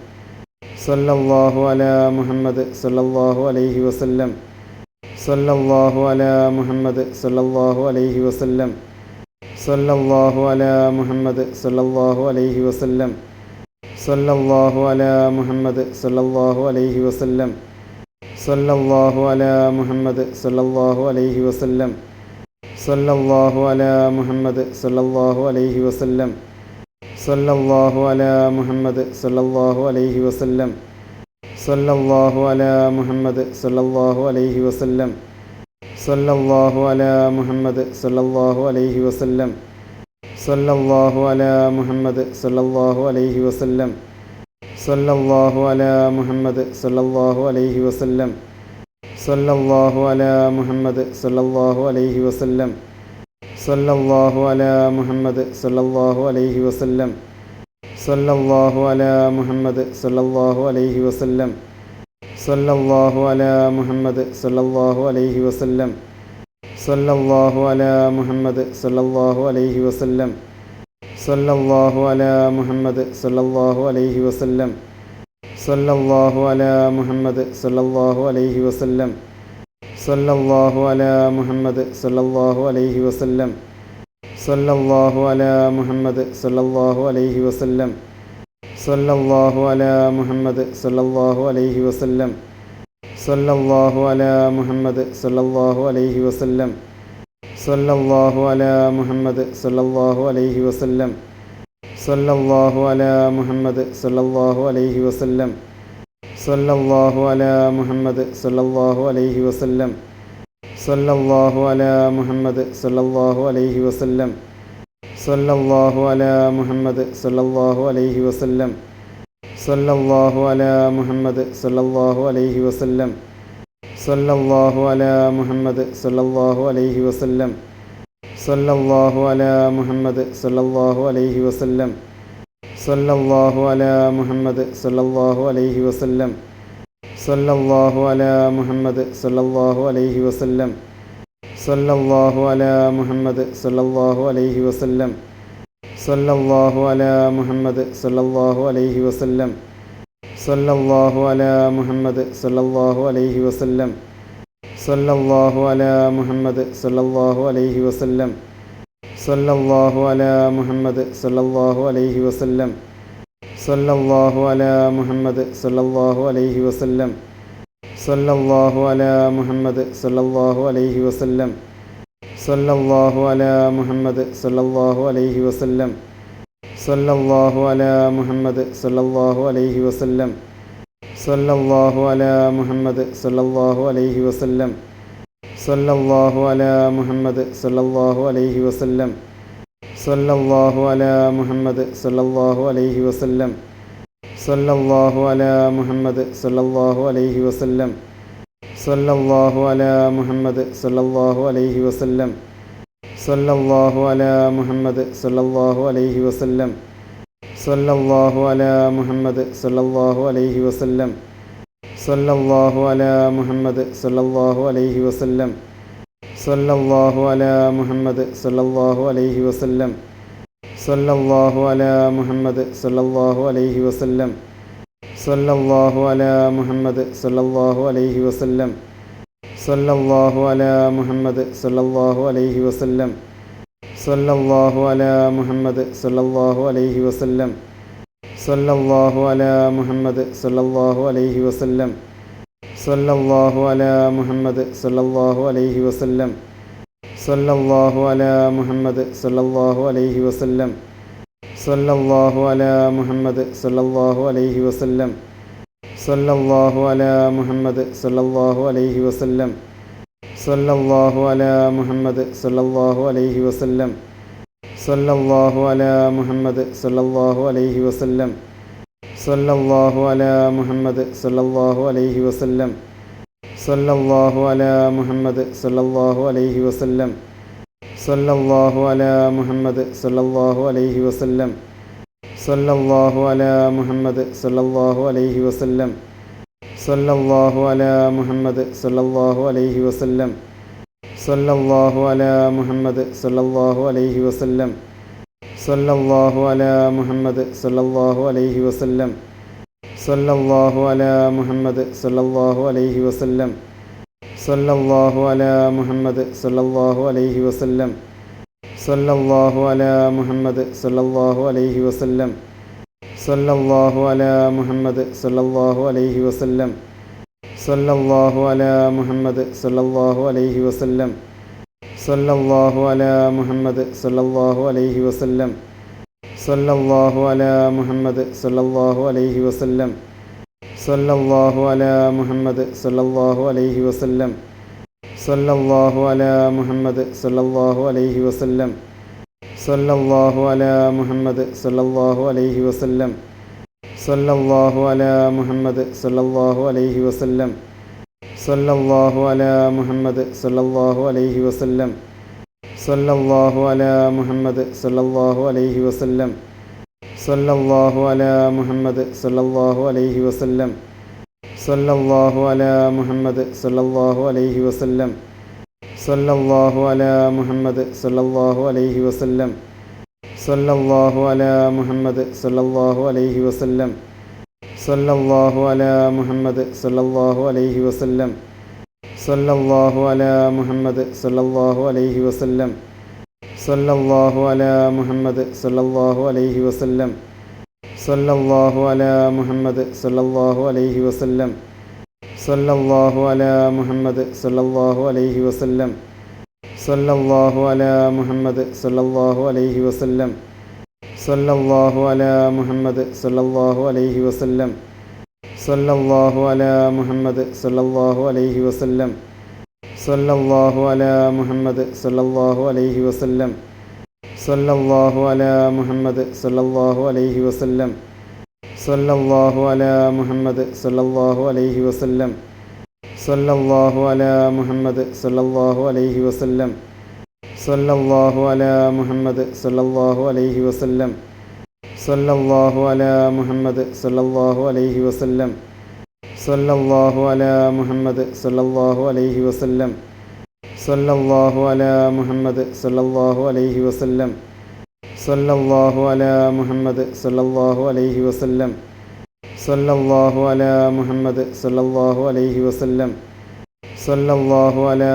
സല്ലല്ലാഹു അലാ മുഹമ്മദ് സല്ലല്ലാഹു അലൈഹി വസല്ലം. സല്ലല്ലാഹു അലാ മുഹമ്മദ് സല്ലല്ലാഹു അലൈഹി വസല്ലം. സല്ലല്ലാഹു അലാ മുഹമ്മദ് സല്ലല്ലാഹു അലൈഹി വസല്ലം. സല്ലല്ലാഹു അലാ മുഹമ്മദ് സല്ലല്ലാഹു അലൈഹി വസല്ലം. സല്ലല്ലാഹു അലാ മുഹമ്മദ് സല്ലല്ലാഹു അലൈഹി വസല്ലം. സല്ലല്ലാഹു അലാ മുഹമ്മദ് സല്ലല്ലാഹു അലൈഹി വസല്ലം. സല്ലല്ലാഹു അലാ മുഹമ്മദ് സല്ലല്ലാഹു അലൈഹി വസല്ലം. സല്ലല്ലാഹു അലാ മുഹമ്മദ് സല്ലല്ലാഹു അലൈഹി വസല്ലം. സല്ലല്ലാഹു അലാ മുഹമ്മദ് സല്ലല്ലാഹു അലൈഹി വസല്ലം. സല്ലല്ലാഹു അലാ മുഹമ്മദ് സല്ലല്ലാഹു അലൈഹി വസല്ലം. സല്ലല്ലാഹു അലാ മുഹമ്മദ് സല്ലല്ലാഹു അലൈഹി വസല്ലം. സല്ലല്ലാഹു അലാ മുഹമ്മദ് സല്ലല്ലാഹു അലൈഹി വസല്ലം. സല്ലല്ലാഹു അലാ മുഹമ്മദ് സല്ലല്ലാഹു അലൈഹി വസല്ലം. സല്ലല്ലാഹു അലാ മുഹമ്മദ് സല്ലല്ലാഹു അലൈഹി വസല്ലം. സല്ലല്ലാഹു അലാ മുഹമ്മദ് സല്ലല്ലാഹു അലൈഹി വസല്ലം. സല്ലല്ലാഹു അലാ മുഹമ്മദ് സല്ലല്ലാഹു അലൈഹി വസല്ലം. സല്ലല്ലാഹു അലാ മുഹമ്മദ് സല്ലല്ലാഹു അലൈഹി വസല്ലം. സല്ലല്ലാഹു അലാ മുഹമ്മദ് സല്ലല്ലാഹു അലൈഹി വസല്ലം. സല്ലല്ലാഹു അലാ മുഹമ്മദ് സല്ലല്ലാഹു അലൈഹി വസല്ലം. സല്ലല്ലാഹു അലാ മുഹമ്മദ് സല്ലല്ലാഹു അലൈഹി വസല്ലം. സല്ലല്ലാഹു അലാ മുഹമ്മദ് സല്ലല്ലാഹു അലൈഹി വസല്ലം. സല്ലല്ലാഹു അലാ മുഹമ്മദ് സല്ലല്ലാഹു അലൈഹി വസല്ലം. സല്ലല്ലാഹു അലാ മുഹമ്മദ് സല്ലല്ലാഹു അലൈഹി വസല്ലം. സല്ലല്ലാഹു അലാ മുഹമ്മദ് സല്ലല്ലാഹു അലൈഹി വസല്ലം. സല്ലല്ലാഹു അലാ മുഹമ്മദ് സല്ലല്ലാഹു അലൈഹി വസല്ലം. സല്ലല്ലാഹു അലാ മുഹമ്മദ് സല്ലല്ലാഹു അലൈഹി വസല്ലം. സല്ലല്ലാഹു അലാ മുഹമ്മദ് സല്ലല്ലാഹു അലൈഹി വസല്ലം. സല്ലല്ലാഹു അലാ മുഹമ്മദ് സല്ലല്ലാഹു അലൈഹി വസല്ലം. സല്ലല്ലാഹു അലാ മുഹമ്മദ് സല്ലല്ലാഹു അലൈഹി വസല്ലം. സല്ലല്ലാഹു അലാ മുഹമ്മദ് സല്ലല്ലാഹു അലൈഹി വസല്ലം. സല്ലല്ലാഹു അലാ മുഹമ്മദ് സല്ലല്ലാഹു അലൈഹി വസല്ലം. സല്ലല്ലാഹു അലാ മുഹമ്മദ് സല്ലല്ലാഹു അലൈഹി വസല്ലം. സല്ലല്ലാഹു അലാ മുഹമ്മദ് സല്ലല്ലാഹു അലൈഹി വസല്ലം. സല്ലല്ലാഹു അലാ മുഹമ്മദ് സല്ലല്ലാഹു അലൈഹി വസല്ലം. സല്ലല്ലാഹു അലാ മുഹമ്മദ് സല്ലല്ലാഹു അലൈഹി വസല്ലം. സല്ലല്ലാഹു അലാ മുഹമ്മദ് സല്ലല്ലാഹു അലൈഹി വസല്ലം. സല്ലല്ലാഹു അലാ മുഹമ്മദ് സല്ലല്ലാഹു അലൈഹി വസല്ലം. സല്ലല്ലാഹു അലാ മുഹമ്മദ് സല്ലല്ലാഹു അലൈഹി വസല്ലം. സല്ലല്ലാഹു അലാ മുഹമ്മദ് സല്ലല്ലാഹു അലൈഹി വസല്ലം. സല്ലല്ലാഹു അലാ മുഹമ്മദ് സല്ലല്ലാഹു അലൈഹി വസല്ലം. സല്ലല്ലാഹു അലാ മുഹമ്മദ് സല്ലല്ലാഹു അലൈഹി വസല്ലം. സല്ലല്ലാഹു അലാ മുഹമ്മദ് സല്ലല്ലാഹു അലൈഹി വസല്ലം. സല്ലല്ലാഹു അലാ മുഹമ്മദ് സല്ലല്ലാഹു അലൈഹി വസല്ലം. സല്ലല്ലാഹു അലാ മുഹമ്മദ് സല്ലല്ലാഹു അലൈഹി വസല്ലം. സല്ലല്ലാഹു അലാ മുഹമ്മദ് സല്ലല്ലാഹു അലൈഹി വസല്ലം. സല്ലല്ലാഹു അലാ മുഹമ്മദ് സല്ലല്ലാഹു അലൈഹി വസല്ലം. സല്ലല്ലാഹു അലാ മുഹമ്മദ് സല്ലല്ലാഹു അലൈഹി വസല്ലം. സല്ലല്ലാഹു അലാ മുഹമ്മദ് സല്ലല്ലാഹു അലൈഹി വസല്ലം. സല്ലല്ലാഹു അലാ മുഹമ്മദ് സല്ലല്ലാഹു അലൈഹി വസല്ലം. സല്ലല്ലാഹു അലാ മുഹമ്മദ് സല്ലല്ലാഹു അലൈഹി വസല്ലം. സല്ലല്ലാഹു അലാ മുഹമ്മദ് സല്ലല്ലാഹു അലൈഹി വസല്ലം. സല്ലല്ലാഹു അലാ മുഹമ്മദ് സല്ലല്ലാഹു അലൈഹി വസല്ലം. സല്ലല്ലാഹു അലാ മുഹമ്മദ് സല്ലല്ലാഹു അലൈഹി വസല്ലം. സല്ലല്ലാഹു അലാ മുഹമ്മദ് സല്ലല്ലാഹു അലൈഹി വസല്ലം. സല്ലല്ലാഹു അലാ മുഹമ്മദ് സല്ലല്ലാഹു അലൈഹി വസല്ലം. സല്ലല്ലാഹു അലാ മുഹമ്മദ് സല്ലല്ലാഹു അലൈഹി വസല്ലം. സല്ലല്ലാഹു അലാ മുഹമ്മദ് സല്ലല്ലാഹു അലൈഹി വസല്ലം. സല്ലല്ലാഹു അലാ മുഹമ്മദ് സല്ലല്ലാഹു അലൈഹി വസല്ലം. സല്ലല്ലാഹു അലാ മുഹമ്മദ് സല്ലല്ലാഹു അലൈഹി വസല്ലം. സല്ലല്ലാഹു അലാ മുഹമ്മദ് സല്ലല്ലാഹു അലൈഹി വസല്ലം. സല്ലല്ലാഹു അലാ മുഹമ്മദ് സല്ലല്ലാഹു അലൈഹി വസല്ലം. സല്ലല്ലാഹു അലാ മുഹമ്മദ് സല്ലല്ലാഹു അലൈഹി വസല്ലം. സല്ലല്ലാഹു അലാ മുഹമ്മദ് സല്ലല്ലാഹു അലൈഹി വസല്ലം. സല്ലല്ലാഹു അലാ മുഹമ്മദ് സല്ലല്ലാഹു അലൈഹി വസല്ലം. സല്ലല്ലാഹു അലാ മുഹമ്മദ് സല്ലല്ലാഹു അലൈഹി വസല്ലം. സല്ലല്ലാഹു അലാ മുഹമ്മദ് സല്ലല്ലാഹു അലൈഹി വസല്ലം. സല്ലല്ലാഹു അലാ മുഹമ്മദ് സല്ലല്ലാഹു അലൈഹി വസല്ലം. സല്ലല്ലാഹു അലാ മുഹമ്മദ് സല്ലല്ലാഹു അലൈഹി വസല്ലം. സല്ലല്ലാഹു അലാ മുഹമ്മദ് സല്ലല്ലാഹു അലൈഹി വസല്ലം. സല്ലല്ലാഹു അലാ മുഹമ്മദ് സല്ലല്ലാഹു അലൈഹി വസല്ലം. സല്ലല്ലാഹു അലാ മുഹമ്മദ് സല്ലല്ലാഹു അലൈഹി വസല്ലം. സല്ലല്ലാഹു അലാ മുഹമ്മദ് സല്ലല്ലാഹു അലൈഹി വസല്ലം. സല്ലല്ലാഹു അലാ മുഹമ്മദ് സല്ലല്ലാഹു അലൈഹി വസല്ലം. സല്ലല്ലാഹു അലാ മുഹമ്മദ് സല്ലല്ലാഹു അലൈഹി വസല്ലം. സല്ലല്ലാഹു അലാ മുഹമ്മദ് സല്ലല്ലാഹു അലൈഹി വസല്ലം. സല്ലല്ലാഹു അലാ മുഹമ്മദ് സല്ലല്ലാഹു അലൈഹി വസല്ലം. സല്ലല്ലാഹു അലാ മുഹമ്മദ് സല്ലല്ലാഹു അലൈഹി വസല്ലം. സല്ലല്ലാഹു അലാ മുഹമ്മദ് സല്ലല്ലാഹു അലൈഹി വസല്ലം. സല്ലല്ലാഹു അലാ മുഹമ്മദ് സല്ലല്ലാഹു അലൈഹി വസല്ലം. സല്ലല്ലാഹു അലാ മുഹമ്മദ് സല്ലല്ലാഹു അലൈഹി വസല്ലം. സല്ലല്ലാഹു അലാ മുഹമ്മദ് സല്ലല്ലാഹു അലൈഹി വസല്ലം. സല്ലല്ലാഹു അലാ മുഹമ്മദ് സല്ലല്ലാഹു അലൈഹി വസല്ലം. സല്ലല്ലാഹു അലാ മുഹമ്മദ് സല്ലല്ലാഹു അലൈഹി വസല്ലം. സല്ലല്ലാഹു അലാ മുഹമ്മദ് സല്ലല്ലാഹു അലൈഹി വസല്ലം. സല്ലല്ലാഹു അലാ മുഹമ്മദ് സല്ലല്ലാഹു അലൈഹി വസല്ലം. സല്ലല്ലാഹു അലാ മുഹമ്മദ് സല്ലല്ലാഹു അലൈഹി വസല്ലം. സല്ലല്ലാഹു അലാ മുഹമ്മദ് സല്ലല്ലാഹു അലൈഹി വസല്ലം. സല്ലല്ലാഹു അലാ മുഹമ്മദ് സല്ലല്ലാഹു അലൈഹി വസല്ലം. സല്ലല്ലാഹു അലാ മുഹമ്മദ് സല്ലല്ലാഹു അലൈഹി വസല്ലം. സല്ലല്ലാഹു അലാ മുഹമ്മദ് സല്ലല്ലാഹു അലൈഹി വസല്ലം. സല്ലല്ലാഹു അലാ മുഹമ്മദ് സല്ലല്ലാഹു അലൈഹി വസല്ലം. സല്ലല്ലാഹു അലാ മുഹമ്മദ് സല്ലല്ലാഹു അലൈഹി വസല്ലം. സല്ലല്ലാഹു അലാ മുഹമ്മദ് സല്ലല്ലാഹു അലൈഹി വസല്ലം. സല്ലല്ലാഹു അലാ മുഹമ്മദ് സല്ലല്ലാഹു അലൈഹി വസല്ലം. സല്ലല്ലാഹു അലാ മുഹമ്മദ് സല്ലല്ലാഹു അലൈഹി വസല്ലം. സല്ലല്ലാഹു അലാ മുഹമ്മദ് സല്ലല്ലാഹു അലൈഹി വസല്ലം. സല്ലല്ലാഹു അലാ മുഹമ്മദ് സല്ലല്ലാഹു അലൈഹി വസല്ലം. സല്ലല്ലാഹു അലാ മുഹമ്മദ് സല്ലല്ലാഹു അലൈഹി വസല്ലം. സല്ലല്ലാഹു അലാ മുഹമ്മദ് സല്ലല്ലാഹു അലൈഹി വസല്ലം. സല്ലല്ലാഹു അലാ മുഹമ്മദ് സല്ലല്ലാഹു അലൈഹി വസല്ലം. സല്ലല്ലാഹു അലാ മുഹമ്മദ് സല്ലല്ലാഹു അലൈഹി വസല്ലം. സല്ലല്ലാഹു അലാ മുഹമ്മദ് സല്ലല്ലാഹു അലൈഹി വസല്ലം. സല്ലല്ലാഹു അലാ മുഹമ്മദ് സല്ലല്ലാഹു അലൈഹി വസല്ലം. സല്ലല്ലാഹു അലാ മുഹമ്മദ് സല്ലല്ലാഹു അലൈഹി വസല്ലം. സല്ലല്ലാഹു അലാ മുഹമ്മദ് സല്ലല്ലാഹു അലൈഹി വസല്ലം. സല്ലല്ലാഹു അലാ മുഹമ്മദ് സല്ലല്ലാഹു അലൈഹി വസല്ലം. സല്ലല്ലാഹു അലാ മുഹമ്മദ് സല്ലല്ലാഹു അലൈഹി വസല്ലം. സല്ലല്ലാഹു അലാ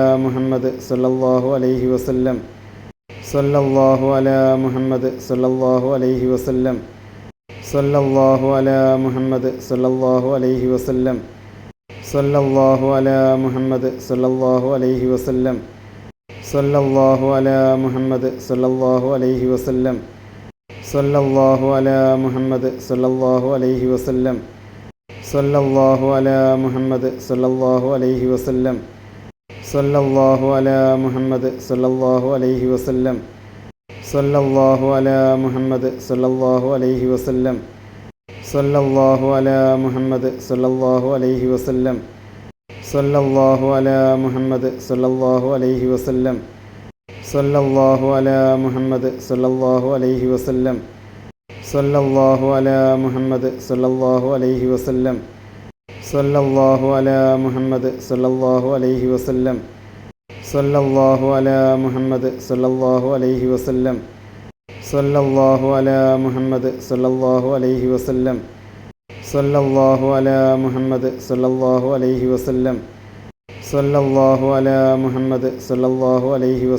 മുഹമ്മദ് സല്ലല്ലാഹു അലൈഹി വസല്ലം. സല്ലല്ലാഹു അലാ മുഹമ്മദ് സല്ലല്ലാഹു അലൈഹി വസല്ലം. സല്ലല്ലാഹു അലാ മുഹമ്മദ് സല്ലല്ലാഹു അലൈഹി വസല്ലം. സല്ലല്ലാഹു അലാ മുഹമ്മദ് സല്ലല്ലാഹു അലൈഹി വസല്ലം. സല്ലല്ലാഹു അലാ മുഹമ്മദ് സല്ലല്ലാഹു അലൈഹി വസല്ലം. സല്ലല്ലാഹു അലാ മുഹമ്മദ് സല്ലല്ലാഹു അലൈഹി വസല്ലം. സല്ലല്ലാഹു അലാ മുഹമ്മദ് സല്ലല്ലാഹു അലൈഹി വസല്ലം. സല്ലല്ലാഹു അലാ മുഹമ്മദ് സല്ലല്ലാഹു അലൈഹി വസല്ലം. സല്ലല്ലാഹു അലാ മുഹമ്മദ് സല്ലല്ലാഹു അലൈഹി വസല്ലം. സല്ലല്ലാഹു അലാ മുഹമ്മദ് സല്ലല്ലാഹു അലൈഹി വസല്ലം. സല്ലല്ലാഹു അലാ മുഹമ്മദ് സല്ലല്ലാഹു അലൈഹി വസല്ലം. സല്ലല്ലാഹു അലാ മുഹമ്മദ് സല്ലല്ലാഹു അലൈഹി വസല്ലം. സല്ലല്ലാഹു അലാ മുഹമ്മദ് സല്ലല്ലാഹു അലൈഹി വസല്ലം. സല്ലല്ലാഹു അലാ മുഹമ്മദ് സല്ലല്ലാഹു അലൈഹി വസല്ലം.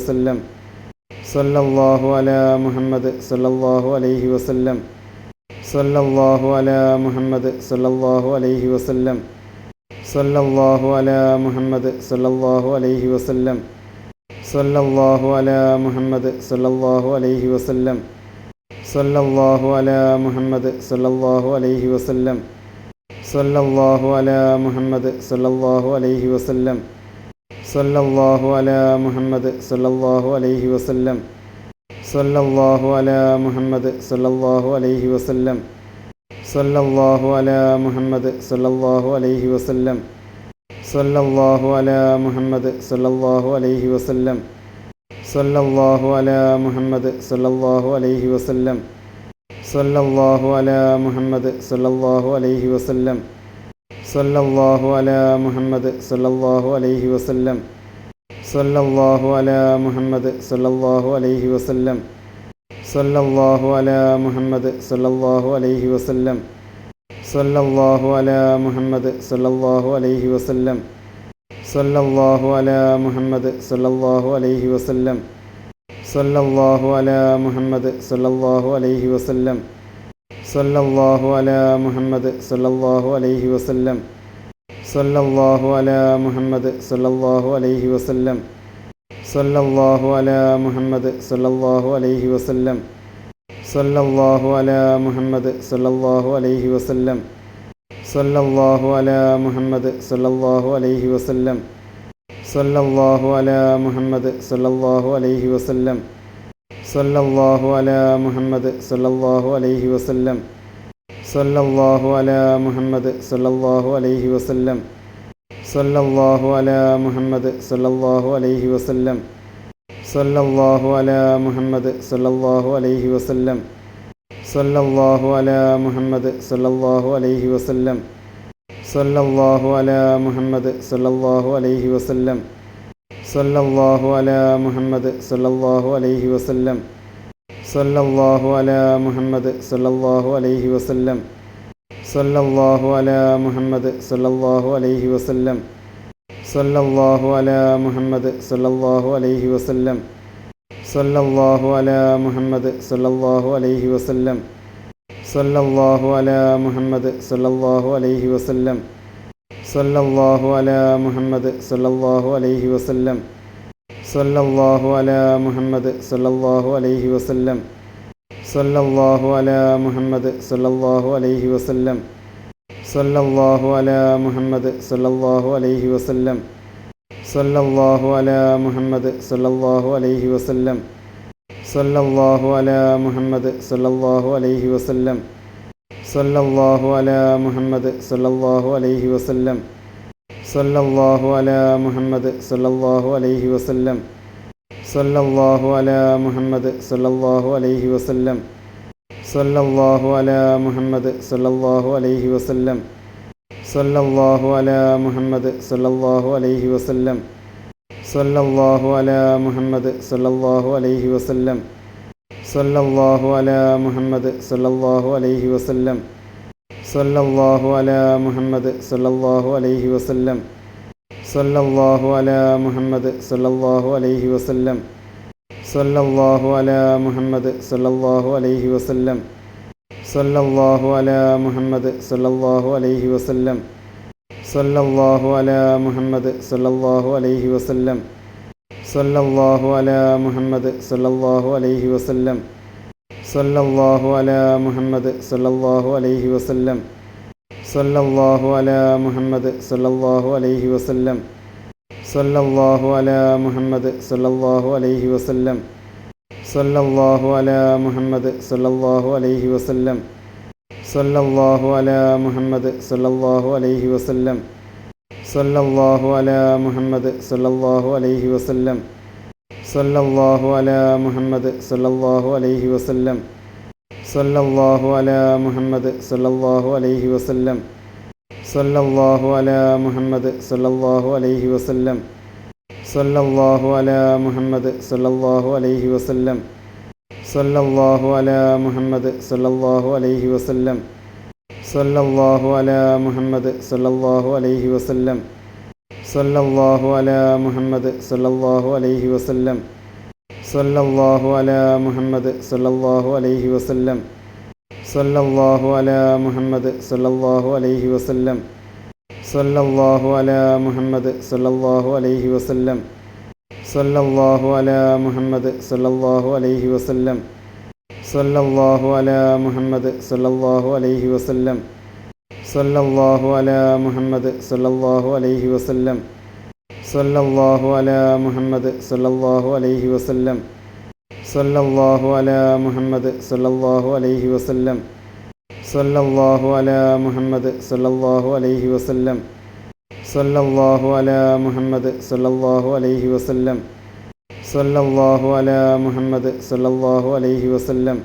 സല്ലല്ലാഹു അലാ മുഹമ്മദ് സല്ലല്ലാഹു അലൈഹി വസല്ലം. സല്ലല്ലാഹു അലാ മുഹമ്മദ് സല്ലല്ലാഹു അലൈഹി വസല്ലം. സല്ലല്ലാഹു അലാ മുഹമ്മദ് സല്ലല്ലാഹു അലൈഹി വസല്ലം. സല്ലല്ലാഹു അലാ മുഹമ്മദ് സല്ലല്ലാഹു അലൈഹി വസല്ലം. സല്ലല്ലാഹു അലാ മുഹമ്മദ് സല്ലല്ലാഹു അലൈഹി വസല്ലം. സല്ലല്ലാഹു അലാ മുഹമ്മദ് സല്ലല്ലാഹു അലൈഹി വസല്ലം. സല്ലല്ലാഹു അലാ മുഹമ്മദ് സല്ലല്ലാഹു അലൈഹി വസല്ലം. സല്ലല്ലാഹു അലാ മുഹമ്മദ് സല്ലല്ലാഹു അലൈഹി വസല്ലം. സല്ലല്ലാഹു അലാ മുഹമ്മദ് സല്ലല്ലാഹു അലൈഹി വസല്ലം. സല്ലല്ലാഹു അലാ മുഹമ്മദ് സല്ലല്ലാഹു അലൈഹി വസല്ലം. സല്ലല്ലാഹു അലാ മുഹമ്മദ് സല്ലല്ലാഹു അലൈഹി വസല്ലം. സല്ലല്ലാഹു അലാ മുഹമ്മദ് സല്ലല്ലാഹു അലൈഹി വസല്ലം. സല്ലല്ലാഹു അലാ മുഹമ്മദ് സല്ലല്ലാഹു അലൈഹി വസല്ലം. സല്ലല്ലാഹു അലാ മുഹമ്മദ് സല്ലല്ലാഹു അലൈഹി വസല്ലം. സല്ലല്ലാഹു അലാ മുഹമ്മദ് സല്ലല്ലാഹു അലൈഹി വസല്ലം. സല്ലല്ലാഹു അലാ മുഹമ്മദ് സല്ലല്ലാഹു അലൈഹി വസല്ലം. സല്ലല്ലാഹു അലാ മുഹമ്മദ് സല്ലല്ലാഹു അലൈഹി വസല്ലം. സല്ലല്ലാഹു അലാ മുഹമ്മദ് സല്ലല്ലാഹു അലൈഹി വസല്ലം. സല്ലല്ലാഹു അലാ മുഹമ്മദ് സല്ലല്ലാഹു അലൈഹി വസല്ലം. സല്ലല്ലാഹു അലാ മുഹമ്മദ് സല്ലല്ലാഹു അലൈഹി വസല്ലം. സല്ലല്ലാഹു അലാ മുഹമ്മദ് സല്ലല്ലാഹു അലൈഹി വസല്ലം. സല്ലല്ലാഹു അലാ മുഹമ്മദ് സല്ലല്ലാഹു അലൈഹി വസല്ലം. സല്ലല്ലാഹു അലാ മുഹമ്മദ് സല്ലല്ലാഹു അലൈഹി വസല്ലം. സല്ലല്ലാഹു അലാ മുഹമ്മദ് സല്ലല്ലാഹു അലൈഹി വസല്ലം. സല്ലല്ലാഹു അലാ മുഹമ്മദ് സല്ലല്ലാഹു അലൈഹി വസല്ലം. സല്ലല്ലാഹു അലാ മുഹമ്മദ് സല്ലല്ലാഹു അലൈഹി വസല്ലം. സല്ലല്ലാഹു അലാ മുഹമ്മദ് സല്ലല്ലാഹു അലൈഹി വസല്ലം. സല്ലല്ലാഹു അലാ മുഹമ്മദ് സല്ലല്ലാഹു അലൈഹി വസല്ലം. സല്ലല്ലാഹു അലാ മുഹമ്മദ് സല്ലല്ലാഹു അലൈഹി വസല്ലം. സല്ലല്ലാഹു അലാ മുഹമ്മദ് സല്ലല്ലാഹു അലൈഹി വസല്ലം. സല്ലല്ലാഹു അലാ മുഹമ്മദ് സല്ലല്ലാഹു അലൈഹി വസല്ലം. സല്ലല്ലാഹു അലാ മുഹമ്മദ് സല്ലല്ലാഹു അലൈഹി വസല്ലം. സല്ലല്ലാഹു അലാ മുഹമ്മദ് സല്ലല്ലാഹു അലൈഹി വസല്ലം. സല്ലല്ലാഹു അലാ മുഹമ്മദ് സല്ലല്ലാഹു അലൈഹി വസല്ലം. സല്ലല്ലാഹു അലാ മുഹമ്മദ് സല്ലല്ലാഹു അലൈഹി വസല്ലം. സല്ലല്ലാഹു അലാ മുഹമ്മദ് സല്ലല്ലാഹു അലൈഹി വസല്ലം. സല്ലല്ലാഹു അലാ മുഹമ്മദ് സല്ലല്ലാഹു അലൈഹി വസല്ലം. സല്ലല്ലാഹു അലാ മുഹമ്മദ് സല്ലല്ലാഹു അലൈഹി വസല്ലം. സല്ലല്ലാഹു അലാ മുഹമ്മദ് സല്ലല്ലാഹു അലൈഹി വസല്ലം. സല്ലല്ലാഹു അലാ മുഹമ്മദ് സല്ലല്ലാഹു അലൈഹി വസല്ലം. സല്ലല്ലാഹു അലാ മുഹമ്മദ് സല്ലല്ലാഹു അലൈഹി വസല്ലം. സല്ലല്ലാഹു അലാ മുഹമ്മദ് സല്ലല്ലാഹു അലൈഹി വസല്ലം. സല്ലല്ലാഹു അലാ മുഹമ്മദ് സല്ലല്ലാഹു അലൈഹി വസല്ലം. സല്ലല്ലാഹു അലാ മുഹമ്മദ് സല്ലല്ലാഹു അലൈഹി വസല്ലം. സല്ലല്ലാഹു അലാ മുഹമ്മദ് സല്ലല്ലാഹു അലൈഹി വസല്ലം. സല്ലല്ലാഹു അലാ മുഹമ്മദ് സല്ലല്ലാഹു അലൈഹി വസല്ലം. സല്ലല്ലാഹു അലാ മുഹമ്മദ് സല്ലല്ലാഹു അലൈഹി വസല്ലം. സല്ലല്ലാഹു അലാ മുഹമ്മദ് സല്ലല്ലാഹു അലൈഹി വസല്ലം. സല്ലല്ലാഹു അലാ മുഹമ്മദ് സല്ലല്ലാഹു അലൈഹി വസല്ലം. സല്ലല്ലാഹു അലാ മുഹമ്മദ് സല്ലല്ലാഹു അലൈഹി വസല്ലം. സല്ലല്ലാഹു അലാ മുഹമ്മദ് സല്ലല്ലാഹു അലൈഹി വസല്ലം. സല്ലല്ലാഹു അലാ മുഹമ്മദ് സല്ലല്ലാഹു അലൈഹി വസല്ലം. സല്ലല്ലാഹു അലാ മുഹമ്മദ് സല്ലല്ലാഹു അലൈഹി വസല്ലം. സല്ലല്ലാഹു അലാ മുഹമ്മദ് സല്ലല്ലാഹു അലൈഹി വസല്ലം. സല്ലല്ലാഹു അലാ മുഹമ്മദ് സല്ലല്ലാഹു അലൈഹി വസല്ലം. സല്ലല്ലാഹു അലാ മുഹമ്മദ് സല്ലല്ലാഹു അലൈഹി വസല്ലം. സല്ലല്ലാഹു അലാ മുഹമ്മദ് സല്ലല്ലാഹു അലൈഹി വസല്ലം. സല്ലല്ലാഹു അലാ മുഹമ്മദ് സല്ലല്ലാഹു അലൈഹി വസല്ലം. സല്ലല്ലാഹു അലാ മുഹമ്മദ് സല്ലല്ലാഹു അലൈഹി വസല്ലം. സല്ലല്ലാഹു അലാ മുഹമ്മദ് സല്ലല്ലാഹു അലൈഹി വസല്ലം. സല്ലല്ലാഹു അലാ മുഹമ്മദ് സല്ലല്ലാഹു അലൈഹി വസല്ലം. സല്ലല്ലാഹു അലാ മുഹമ്മദ് സല്ലല്ലാഹു അലൈഹി വസല്ലം. സല്ലല്ലാഹു അലാ മുഹമ്മദ് സല്ലല്ലാഹു അലൈഹി വസല്ലം. സല്ലല്ലാഹു അലാ മുഹമ്മദ് സല്ലല്ലാഹു അലൈഹി വസല്ലം. സല്ലല്ലാഹു അലാ മുഹമ്മദ് സല്ലല്ലാഹു അലൈഹി വസല്ലം. സല്ലല്ലാഹു അലാ മുഹമ്മദ് സല്ലല്ലാഹു അലൈഹി വസല്ലം. സല്ലല്ലാഹു അലാ മുഹമ്മദ് സല്ലല്ലാഹു അലൈഹി വസല്ലം. സല്ലല്ലാഹു അലാ മുഹമ്മദ് സല്ലല്ലാഹു അലൈഹി വസല്ലം. സല്ലല്ലാഹു അലാ മുഹമ്മദ് സല്ലല്ലാഹു അലൈഹി വസല്ലം. സല്ലല്ലാഹു അലാ മുഹമ്മദ് സല്ലല്ലാഹു അലൈഹി വസല്ലം. സല്ലല്ലാഹു അലാ മുഹമ്മദ് സല്ലല്ലാഹു അലൈഹി വസല്ലം. സല്ലല്ലാഹു അലാ മുഹമ്മദ് സല്ലല്ലാഹു അലൈഹി വസല്ലം. സല്ലല്ലാഹു അലാ മുഹമ്മദ് സല്ലല്ലാഹു അലൈഹി വസല്ലം. സല്ലല്ലാഹു അലാ മുഹമ്മദ് സല്ലല്ലാഹു അലൈഹി വസല്ലം. സല്ലല്ലാഹു അലാ മുഹമ്മദ് സല്ലല്ലാഹു അലൈഹി വസല്ലം. സല്ലല്ലാഹു അലാ മുഹമ്മദ് സല്ലല്ലാഹു അലൈഹി വസല്ലം. സല്ലല്ലാഹു അലാ മുഹമ്മദ് സല്ലല്ലാഹു അലൈഹി വസല്ലം. സല്ലല്ലാഹു അലാ മുഹമ്മദ് സല്ലല്ലാഹു അലൈഹി വസല്ലം. സല്ലല്ലാഹു അലാ മുഹമ്മദ് സല്ലല്ലാഹു അലൈഹി വസല്ലം.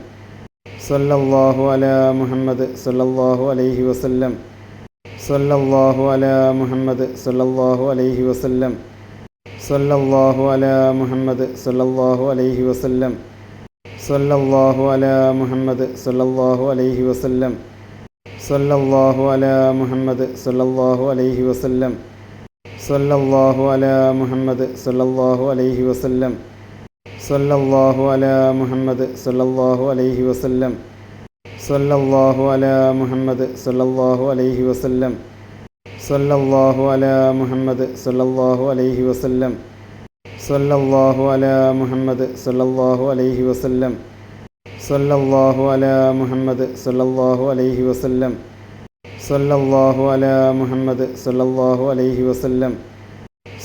സല്ലല്ലാഹു അലാ മുഹമ്മദ് സല്ലല്ലാഹു അലൈഹി വസല്ലം. സല്ലല്ലാഹു അലാ മുഹമ്മദ് സല്ലല്ലാഹു അലൈഹി വസല്ലം. സല്ലല്ലാഹു അലാ മുഹമ്മദ് സല്ലല്ലാഹു അലൈഹി വസല്ലം. സല്ലല്ലാഹു അലാ മുഹമ്മദ് സല്ലല്ലാഹു അലൈഹി വസല്ലം. സല്ലല്ലാഹു അലാ മുഹമ്മദ് സല്ലല്ലാഹു അലൈഹി വസല്ലം. സല്ലല്ലാഹു അലാ മുഹമ്മദ് സല്ലല്ലാഹു അലൈഹി വസല്ലം. സല്ലല്ലാഹു അലാ മുഹമ്മദ് സല്ലല്ലാഹു അലൈഹി വസല്ലം. സല്ലല്ലാഹു അലാ മുഹമ്മദ് സല്ലല്ലാഹു അലൈഹി വസല്ലം. സല്ലല്ലാഹു അലാ മുഹമ്മദ് സല്ലല്ലാഹു അലൈഹി വസല്ലം. സല്ലല്ലാഹു അലാ മുഹമ്മദ് സല്ലല്ലാഹു അലൈഹി വസല്ലം. സല്ലല്ലാഹു അലാ മുഹമ്മദ് സല്ലല്ലാഹു അലൈഹി വസല്ലം. സല്ലല്ലാഹു അലാ മുഹമ്മദ് സല്ലല്ലാഹു അലൈഹി വസല്ലം. സല്ലല്ലാഹു അലാ മുഹമ്മദ് സല്ലല്ലാഹു അലൈഹി വസല്ലം.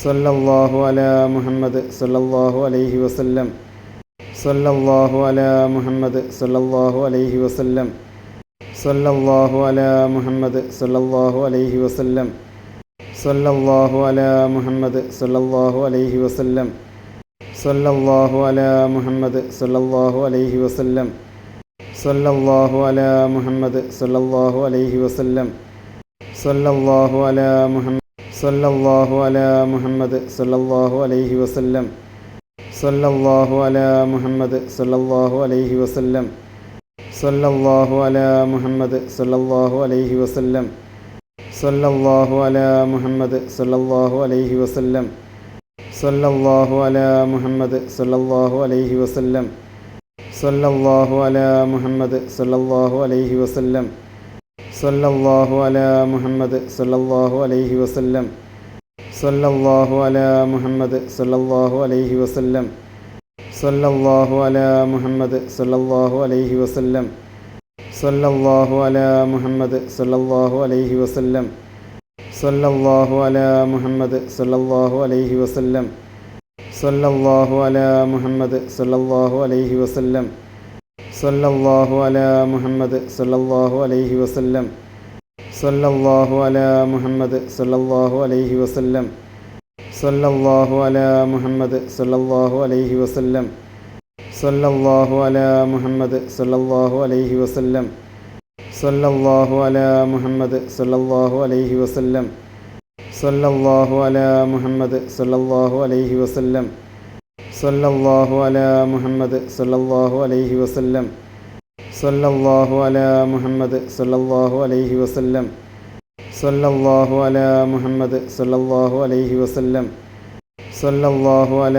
സല്ലല്ലാഹു അലാ മുഹമ്മദ് സല്ലല്ലാഹു അലൈഹി വസല്ലം. സല്ലല്ലാഹു അലാ മുഹമ്മദ് സല്ലല്ലാഹു അലൈഹി വസല്ലം. സല്ലല്ലാഹു അലാ മുഹമ്മദ് സല്ലല്ലാഹു അലൈഹി വസല്ലം. സല്ലല്ലാഹു അലാ മുഹമ്മദ് സല്ലല്ലാഹു അലൈഹി വസല്ലം. സല്ലല്ലാഹു അലാ മുഹമ്മദ് സല്ലല്ലാഹു അലൈഹി വസല്ലം. സല്ലല്ലാഹു അലാ മുഹമ്മദ് സല്ലല്ലാഹു അലാ മുഹമ്മദ് സല്ലല്ലാഹു അലൈഹി വസല്ലം. സല്ലല്ലാഹു അലാ മുഹമ്മദ് സല്ലല്ലാഹു അലൈഹി വസല്ലം. സല്ലല്ലാഹു അലാ മുഹമ്മദ് സല്ലല്ലാഹു അലൈഹി വസല്ലം. സല്ലല്ലാഹു അലാ മുഹമ്മദ് സല്ലല്ലാഹു അലൈഹി വസല്ലം. സല്ലല്ലാഹു അലാ മുഹമ്മദ് സല്ലല്ലാഹു അലൈഹി വസല്ലം. സല്ലല്ലാഹു അലാ മുഹമ്മദ് സല്ലല്ലാഹു അലൈഹി വസല്ലം. സല്ലല്ലാഹു അലാ മുഹമ്മദ് സല്ലല്ലാഹു അലൈഹി വസല്ലം. സല്ലല്ലാഹു അലാ മുഹമ്മദ് സല്ലല്ലാഹു അലൈഹി വസല്ലം. സല്ലല്ലാഹു അലാ മുഹമ്മദ് സല്ലല്ലാഹു അലൈഹി വസല്ലം. സല്ലല്ലാഹു അലാ മുഹമ്മദ് സല്ലല്ലാഹു അലൈഹി വസല്ലം. സല്ലല്ലാഹു അലാ മുഹമ്മദ് സല്ലല്ലാഹു അലൈഹി വസല്ലം. സല്ലല്ലാഹു അലാ മുഹമ്മദ് സല്ലല്ലാഹു അലൈഹി വസല്ലം. സല്ലല്ലാഹു അലാ മുഹമ്മദ് സല്ലല്ലാഹു അലൈഹി വസല്ലം. സല്ലല്ലാഹു അലാ മുഹമ്മദ് സല്ലല്ലാഹു അലൈഹി വസല്ലം. സല്ലല്ലാഹു അലാ മുഹമ്മദ് സല്ലല്ലാഹു അലൈഹി വസല്ലം. സല്ലല്ലാഹു അലാ മുഹമ്മദ് സല്ലല്ലാഹു അലൈഹി വസല്ലം. സല്ലല്ലാഹു അലാ മുഹമ്മദ് സല്ലല്ലാഹു അലൈഹി വസല്ലം. സല്ലല്ലാഹു അലാ മുഹമ്മദ് സല്ലല്ലാഹു അലൈഹി വസല്ലം. സല്ലല്ലാഹു അലാ മുഹമ്മദ് സല്ലല്ലാഹു അലൈഹി വസല്ലം. സല്ലല്ലാഹു അലാ മുഹമ്മദ് സല്ലല്ലാഹു അലൈഹി വസല്ലം. സല്ലല്ലാഹു അലാ മുഹമ്മദ് സല്ലല്ലാഹു അലൈഹി വസല്ലം. സല്ലല്ലാഹു അലാ മുഹമ്മദ് സല്ലല്ലാഹു അലൈഹി വസല്ലം. സല്ലല്ലാഹു അലാ മുഹമ്മദ് സല്ലല്ലാഹു അലൈഹി വസല്ലം. സല്ലല്ലാഹു അലാ മുഹമ്മദ് സല്ലല്ലാഹു അലൈഹി വസല്ലം. സല്ലല്ലാഹു അലാ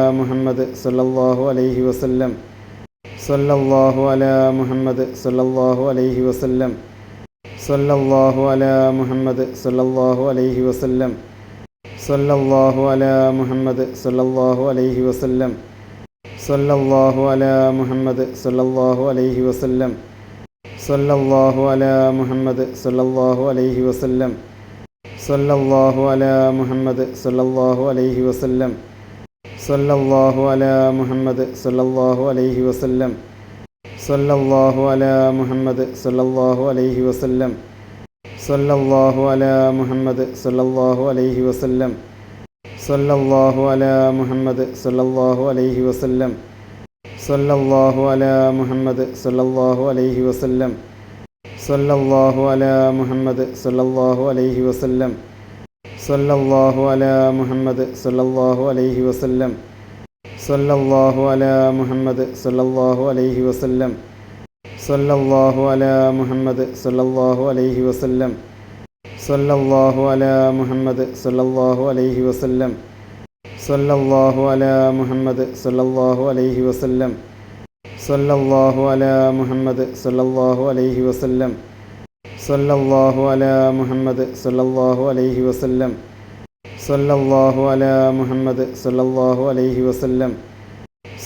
മുഹമ്മദ് സല്ലല്ലാഹു അലൈഹി വസല്ലം. സല്ലല്ലാഹു അലാ മുഹമ്മദ് സല്ലല്ലാഹു അലൈഹി വസല്ലം. സല്ലല്ലാഹു അലാ മുഹമ്മദ് സല്ലല്ലാഹു അലൈഹി വസല്ലം. സല്ലല്ലാഹു അലാ മുഹമ്മദ് സല്ലല്ലാഹു അലൈഹി വസല്ലം. സല്ലല്ലാഹു അലാ മുഹമ്മദ് സല്ലല്ലാഹു അലൈഹി വസല്ലം. സല്ലല്ലാഹു അലാ മുഹമ്മദ് സല്ലല്ലാഹു അലൈഹി വസല്ലം. സല്ലല്ലാഹു അലാ മുഹമ്മദ് സല്ലല്ലാഹു അലൈഹി വസല്ലം. സല്ലല്ലാഹു അലാ മുഹമ്മദ് സല്ലല്ലാഹു അലൈഹി വസല്ലം. സല്ലല്ലാഹു അലാ മുഹമ്മദ് സല്ലല്ലാഹു അലൈഹി വസല്ലം. സല്ലല്ലാഹു അലാ മുഹമ്മദ് സല്ലല്ലാഹു അലൈഹി വസല്ലം. സല്ലല്ലാഹു അലാ മുഹമ്മദ് സല്ലല്ലാഹു അലൈഹി വസല്ലം. സല്ലല്ലാഹു അലാ മുഹമ്മദ് സല്ലല്ലാഹു അലൈഹി വസല്ലം. സല്ലല്ലാഹു അലാ മുഹമ്മദ് സല്ലല്ലാഹു അലൈഹി വസല്ലം. സല്ലല്ലാഹു അലാ മുഹമ്മദ് സല്ലല്ലാഹു അലൈഹി വസല്ലം. സല്ലല്ലാഹു അലാ മുഹമ്മദ് സല്ലല്ലാഹു അലൈഹി വസല്ലം. സല്ലല്ലാഹു അലാ മുഹമ്മദ് സല്ലല്ലാഹു അലൈഹി വസല്ലം. സല്ലല്ലാഹു അലാ മുഹമ്മദ് സല്ലല്ലാഹു അലൈഹി വസല്ലം. സല്ലല്ലാഹു അലാ മുഹമ്മദ് സല്ലല്ലാഹു അലൈഹി വസല്ലം. സല്ലല്ലാഹു അലാ മുഹമ്മദ് സല്ലല്ലാഹു അലൈഹി വസല്ലം.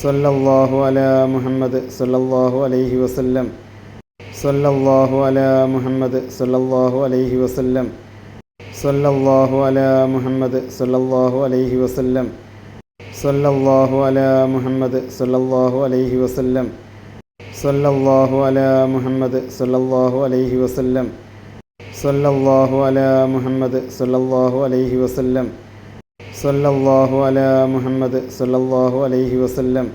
സല്ലല്ലാഹു അലാ മുഹമ്മദ് സല്ലല്ലാഹു അലൈഹി വസല്ലം. സല്ലല്ലാഹു അലാ മുഹമ്മദ് സല്ലല്ലാഹു അലൈഹി വസല്ലം. സല്ലല്ലാഹു അലാ മുഹമ്മദ് സല്ലല്ലാഹു അലൈഹി വസല്ലം. സല്ലല്ലാഹു അലാ മുഹമ്മദ് സല്ലല്ലാഹു അലൈഹി വസല്ലം. സല്ലല്ലാഹു അലാ മുഹമ്മദ് സല്ലല്ലാഹു അലൈഹി വസല്ലം. സല്ലല്ലാഹു അലാ മുഹമ്മദ് സല്ലല്ലാഹു അലൈഹി വസല്ലം. സല്ലല്ലാഹു അലാ മുഹമ്മദ് സല്ലല്ലാഹു അലൈഹി വസല്ലം.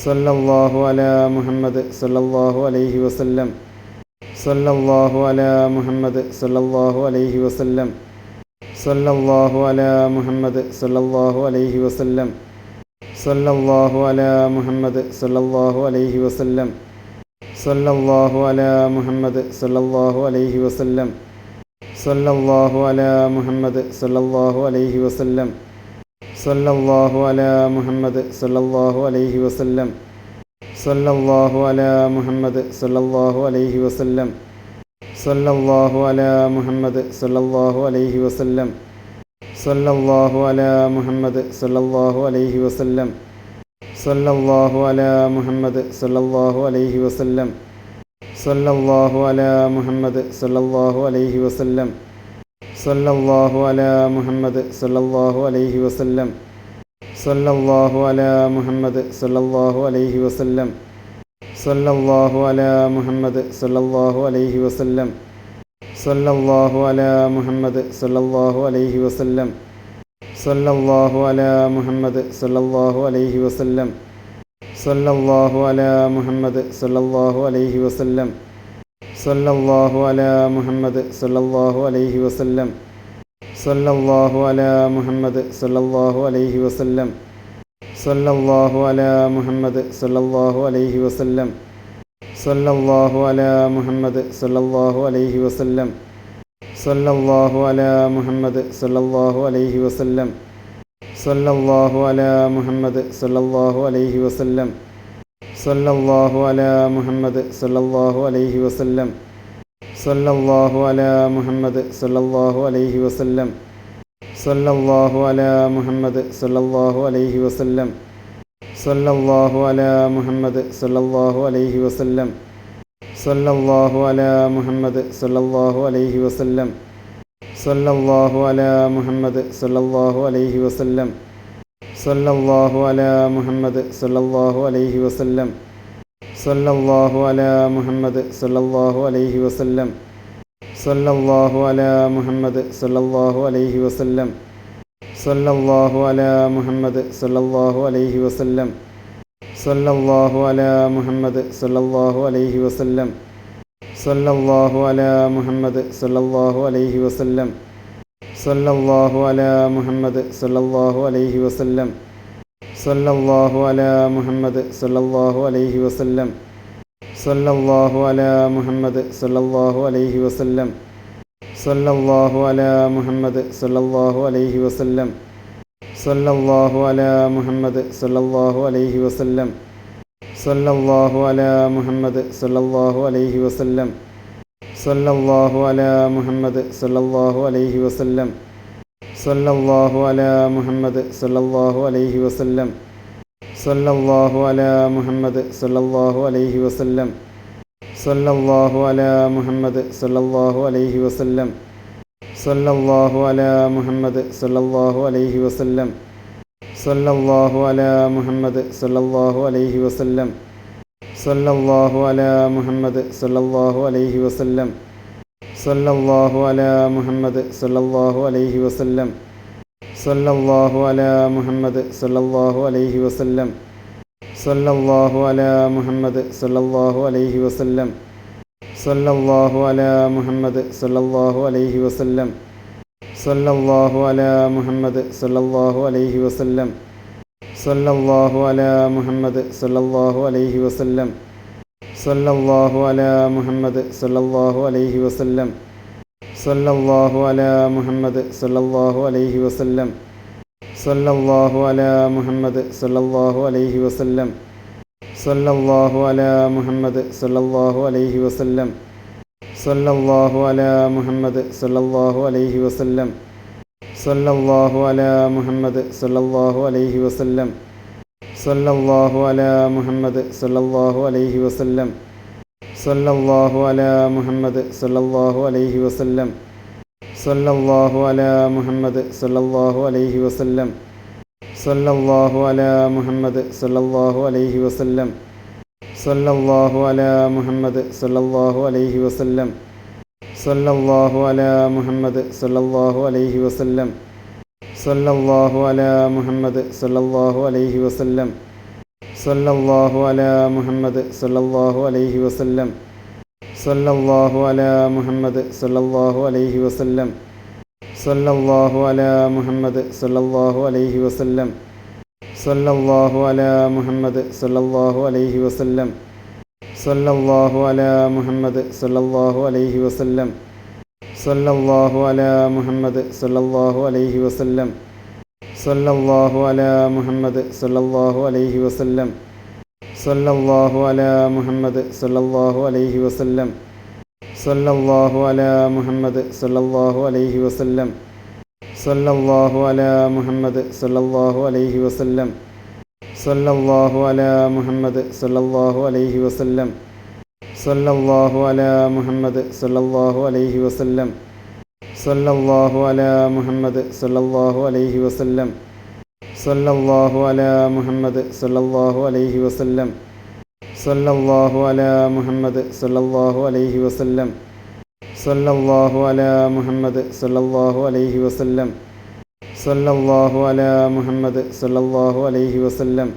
സല്ലല്ലാഹു അലാ മുഹമ്മദ് സല്ലല്ലാഹു അലൈഹി വസല്ലം. സല്ലല്ലാഹു അലാ മുഹമ്മദ് സല്ലല്ലാഹു അലൈഹി വസല്ലം. സല്ലല്ലാഹു അലാ മുഹമ്മദ് സല്ലല്ലാഹു അലൈഹി വസല്ലം. സല്ലല്ലാഹു അലാ മുഹമ്മദ് സല്ലല്ലാഹു അലൈഹി വസല്ലം. സല്ലല്ലാഹു അലാ മുഹമ്മദ് സല്ലല്ലാഹു അലൈഹി വസല്ലം. സല്ലല്ലാഹു അലാ മുഹമ്മദ് സല്ലല്ലാഹു അലൈഹി വസല്ലം. സല്ലല്ലാഹു അലാ മുഹമ്മദ് സല്ലല്ലാഹു അലൈഹി വസല്ലം. സല്ലല്ലാഹു അലാ മുഹമ്മദ് സല്ലല്ലാഹു അലൈഹി വസല്ലം. സല്ലല്ലാഹു അലാ മുഹമ്മദ് സല്ലല്ലാഹു അലൈഹി വസല്ലം. സല്ലല്ലാഹു അലാ മുഹമ്മദ് സല്ലല്ലാഹു അലൈഹി വസല്ലം. സല്ലല്ലാഹു അലാ മുഹമ്മദ് സല്ലല്ലാഹു അലൈഹി വസല്ലം. സല്ലല്ലാഹു അലാ മുഹമ്മദ് സല്ലല്ലാഹു അലൈഹി വസല്ലം. സല്ലല്ലാഹു അലാ മുഹമ്മദ് സല്ലല്ലാഹു അലൈഹി വസല്ലം. സല്ലല്ലാഹു അലാ മുഹമ്മദ് സല്ലല്ലാഹു അലൈഹി വസല്ലം. സല്ലല്ലാഹു അലാ മുഹമ്മദ് സല്ലല്ലാഹു അലൈഹി വസല്ലം. സല്ലല്ലാഹു അലാ മുഹമ്മദ് സല്ലല്ലാഹു അലൈഹി വസല്ലം. സല്ലല്ലാഹു അലാ മുഹമ്മദ് സല്ലല്ലാഹു അലൈഹി വസല്ലം. സല്ലല്ലാഹു അലാ മുഹമ്മദ് സല്ലല്ലാഹു അലൈഹി വസല്ലം. സല്ലല്ലാഹു അലാ മുഹമ്മദ് സല്ലല്ലാഹു അലൈഹി വസല്ലം. സല്ലല്ലാഹു അലാ മുഹമ്മദ് സല്ലല്ലാഹു അലൈഹി വസല്ലം. സല്ലല്ലാഹു അലാ മുഹമ്മദ് സല്ലല്ലാഹു അലൈഹി വസല്ലം. സല്ലല്ലാഹു അലാ മുഹമ്മദ് സല്ലല്ലാഹു അലൈഹി വസല്ലം. സല്ലല്ലാഹു അലാ മുഹമ്മദ് സല്ലല്ലാഹു അലൈഹി വസല്ലം. സല്ലല്ലാഹു അലാ മുഹമ്മദ് സല്ലല്ലാഹു അലൈഹി വസല്ലം. സല്ലല്ലാഹു അലാ മുഹമ്മദ് സല്ലല്ലാഹു അലൈഹി വസല്ലം. സല്ലല്ലാഹു അലാ മുഹമ്മദ് സല്ലല്ലാഹു അലൈഹി വസല്ലം. സല്ലല്ലാഹു അലാ മുഹമ്മദ് സല്ലല്ലാഹു അലൈഹി വസല്ലം. സല്ലല്ലാഹു അലാ മുഹമ്മദ് സല്ലല്ലാഹു അലൈഹി വസല്ലം. സല്ലല്ലാഹു അലാ മുഹമ്മദ് സല്ലല്ലാഹു അലൈഹി വസല്ലം. സല്ലല്ലാഹു അലാ മുഹമ്മദ് സല്ലല്ലാഹു അലൈഹി വസല്ലം. സല്ലല്ലാഹു അലാ മുഹമ്മദ് സല്ലല്ലാഹു അലൈഹി വസല്ലം. സല്ലല്ലാഹു അലാ മുഹമ്മദ് സല്ലല്ലാഹു അലൈഹി വസല്ലം. സല്ലല്ലാഹു അലാ മുഹമ്മദ് സല്ലല്ലാഹു അലൈഹി വസല്ലം. സല്ലല്ലാഹു അലാ മുഹമ്മദ് സല്ലല്ലാഹു അലൈഹി വസല്ലം. സല്ലല്ലാഹു അലാ മുഹമ്മദ് സല്ലല്ലാഹു അലൈഹി വസല്ലം. സല്ലല്ലാഹു അലാ മുഹമ്മദ് സല്ലല്ലാഹു അലൈഹി വസല്ലം. സല്ലല്ലാഹു അലാ മുഹമ്മദ് സല്ലല്ലാഹു അലൈഹി വസല്ലം. സല്ലല്ലാഹു അലാ മുഹമ്മദ് സല്ലല്ലാഹു അലൈഹി വസല്ലം. സല്ലല്ലാഹു അലാ മുഹമ്മദ് സല്ലല്ലാഹു അലൈഹി വസല്ലം. സല്ലല്ലാഹു അലാ മുഹമ്മദ് സല്ലല്ലാഹു അലൈഹി വസല്ലം. സല്ലല്ലാഹു അലാ മുഹമ്മദ് സല്ലല്ലാഹു അലൈഹി വസല്ലം. സല്ലല്ലാഹു അലാ മുഹമ്മദ് സല്ലല്ലാഹു അലൈഹി വസല്ലം. സല്ലല്ലാഹു അലാ മുഹമ്മദ് സല്ലല്ലാഹു അലൈഹി വസല്ലം. സല്ലല്ലാഹു അലാ മുഹമ്മദ് സല്ലല്ലാഹു അലൈഹി വസല്ലം. സല്ലല്ലാഹു അലാ മുഹമ്മദ് സല്ലല്ലാഹു അലൈഹി വസല്ലം. സല്ലല്ലാഹു അലാ മുഹമ്മദ് സല്ലല്ലാഹു അലൈഹി വസല്ലം. സല്ലല്ലാഹു അലാ മുഹമ്മദ് സല്ലല്ലാഹു അലൈഹി വസല്ലം. സല്ലല്ലാഹു അലാ മുഹമ്മദ് സല്ലല്ലാഹു അലൈഹി വസല്ലം. സല്ലല്ലാഹു അലാ മുഹമ്മദ് സല്ലല്ലാഹു അലൈഹി വസല്ലം. സല്ലല്ലാഹു അലാ മുഹമ്മദ് സല്ലല്ലാഹു അലൈഹി വസല്ലം. സല്ലല്ലാഹു അലാ മുഹമ്മദ് സല്ലല്ലാഹു അലൈഹി വസല്ലം. സല്ലല്ലാഹു അലാ മുഹമ്മദ് സല്ലല്ലാഹു അലൈഹി വസല്ലം. സല്ലല്ലാഹു അലാ മുഹമ്മദ് സല്ലല്ലാഹു അലൈഹി വസല്ലം. സല്ലല്ലാഹു അലാ മുഹമ്മദ് സല്ലല്ലാഹു അലൈഹി വസല്ലം. സല്ലല്ലാഹു അലാ മുഹമ്മദ് സല്ലല്ലാഹു അലൈഹി വസല്ലം. സല്ലല്ലാഹു അലാ മുഹമ്മദ് സല്ലല്ലാഹു അലൈഹി വസല്ലം. സല്ലല്ലാഹു അലാ മുഹമ്മദ് സല്ലല്ലാഹു അലൈഹി വസല്ലം. സല്ലല്ലാഹു അലാ മുഹമ്മദ് സല്ലല്ലാഹു അലൈഹി വസല്ലം. സല്ലല്ലാഹു അലാ മുഹമ്മദ് സല്ലല്ലാഹു അലൈഹി വസല്ലം. സല്ലല്ലാഹു അലാ മുഹമ്മദ് സല്ലല്ലാഹു അലൈഹി വസല്ലം. സല്ലല്ലാഹു അലാ മുഹമ്മദ് സല്ലല്ലാഹു അലൈഹി വസല്ലം. സല്ലല്ലാഹു അലാ മുഹമ്മദ് സല്ലല്ലാഹു അലൈഹി വസല്ലം. സല്ലല്ലാഹു അലാ മുഹമ്മദ് സല്ലല്ലാഹു അലൈഹി വസല്ലം. സല്ലല്ലാഹു അലാ മുഹമ്മദ് സല്ലല്ലാഹു അലൈഹി വസല്ലം. സല്ലല്ലാഹു അലാ മുഹമ്മദ് സല്ലല്ലാഹു അലൈഹി വസല്ലം. സല്ലല്ലാഹു അലാ മുഹമ്മദ് സല്ലല്ലാഹു അലൈഹി വസല്ലം. സല്ലല്ലാഹു അലാ മുഹമ്മദ് സല്ലല്ലാഹു അലൈഹി വസല്ലം. സല്ലല്ലാഹു അലാ മുഹമ്മദ് സല്ലല്ലാഹു അലൈഹി വസല്ലം. സല്ലല്ലാഹു അലാ മുഹമ്മദ് സല്ലല്ലാഹു അലൈഹി വസല്ലം. സല്ലല്ലാഹു അലാ മുഹമ്മദ് സല്ലല്ലാഹു അലൈഹി വസല്ലം. സല്ലല്ലാഹു അലാ മുഹമ്മദ് സല്ലല്ലാഹു അലൈഹി വസല്ലം. സല്ലല്ലാഹു അലാ മുഹമ്മദ് സല്ലല്ലാഹു അലൈഹി വസല്ലം. സല്ലല്ലാഹു അലാ മുഹമ്മദ് സല്ലല്ലാഹു അലൈഹി വസല്ലം. സല്ലല്ലാഹു അലാ മുഹമ്മദ് സല്ലല്ലാഹു അലൈഹി വസല്ലം. സല്ലല്ലാഹു അലാ മുഹമ്മദ് സല്ലല്ലാഹു അലൈഹി വസല്ലം. സല്ലല്ലാഹു അലാ മുഹമ്മദ് സല്ലല്ലാഹു അലൈഹി വസല്ലം. സല്ലല്ലാഹു അലാ മുഹമ്മദ് സല്ലല്ലാഹു അലൈഹി വസല്ലം. സല്ലല്ലാഹു അലാ മുഹമ്മദ് സല്ലല്ലാഹു അലൈഹി വസല്ലം. സല്ലല്ലാഹു അലാ മുഹമ്മദ് സല്ലല്ലാഹു അലൈഹി വസല്ലം. സല്ലല്ലാഹു അലാ മുഹമ്മദ് സല്ലല്ലാഹു അലൈഹി വസല്ലം. സല്ലല്ലാഹു അലാ മുഹമ്മദ് സല്ലല്ലാഹു അലൈഹി വസല്ലം. സല്ലല്ലാഹു അലാ മുഹമ്മദ് സല്ലല്ലാഹു അലൈഹി വസല്ലം. സല്ലല്ലാഹു അലാ മുഹമ്മദ് സല്ലല്ലാഹു അലൈഹി വസല്ലം. സല്ലല്ലാഹു അലാ മുഹമ്മദ് സല്ലല്ലാഹു അലൈഹി വസല്ലം. സല്ലല്ലാഹു അലാ മുഹമ്മദ് സല്ലല്ലാഹു അലൈഹി വസല്ലം. സല്ലല്ലാഹു അലാ മുഹമ്മദ് സല്ലല്ലാഹു അലൈഹി വസല്ലം.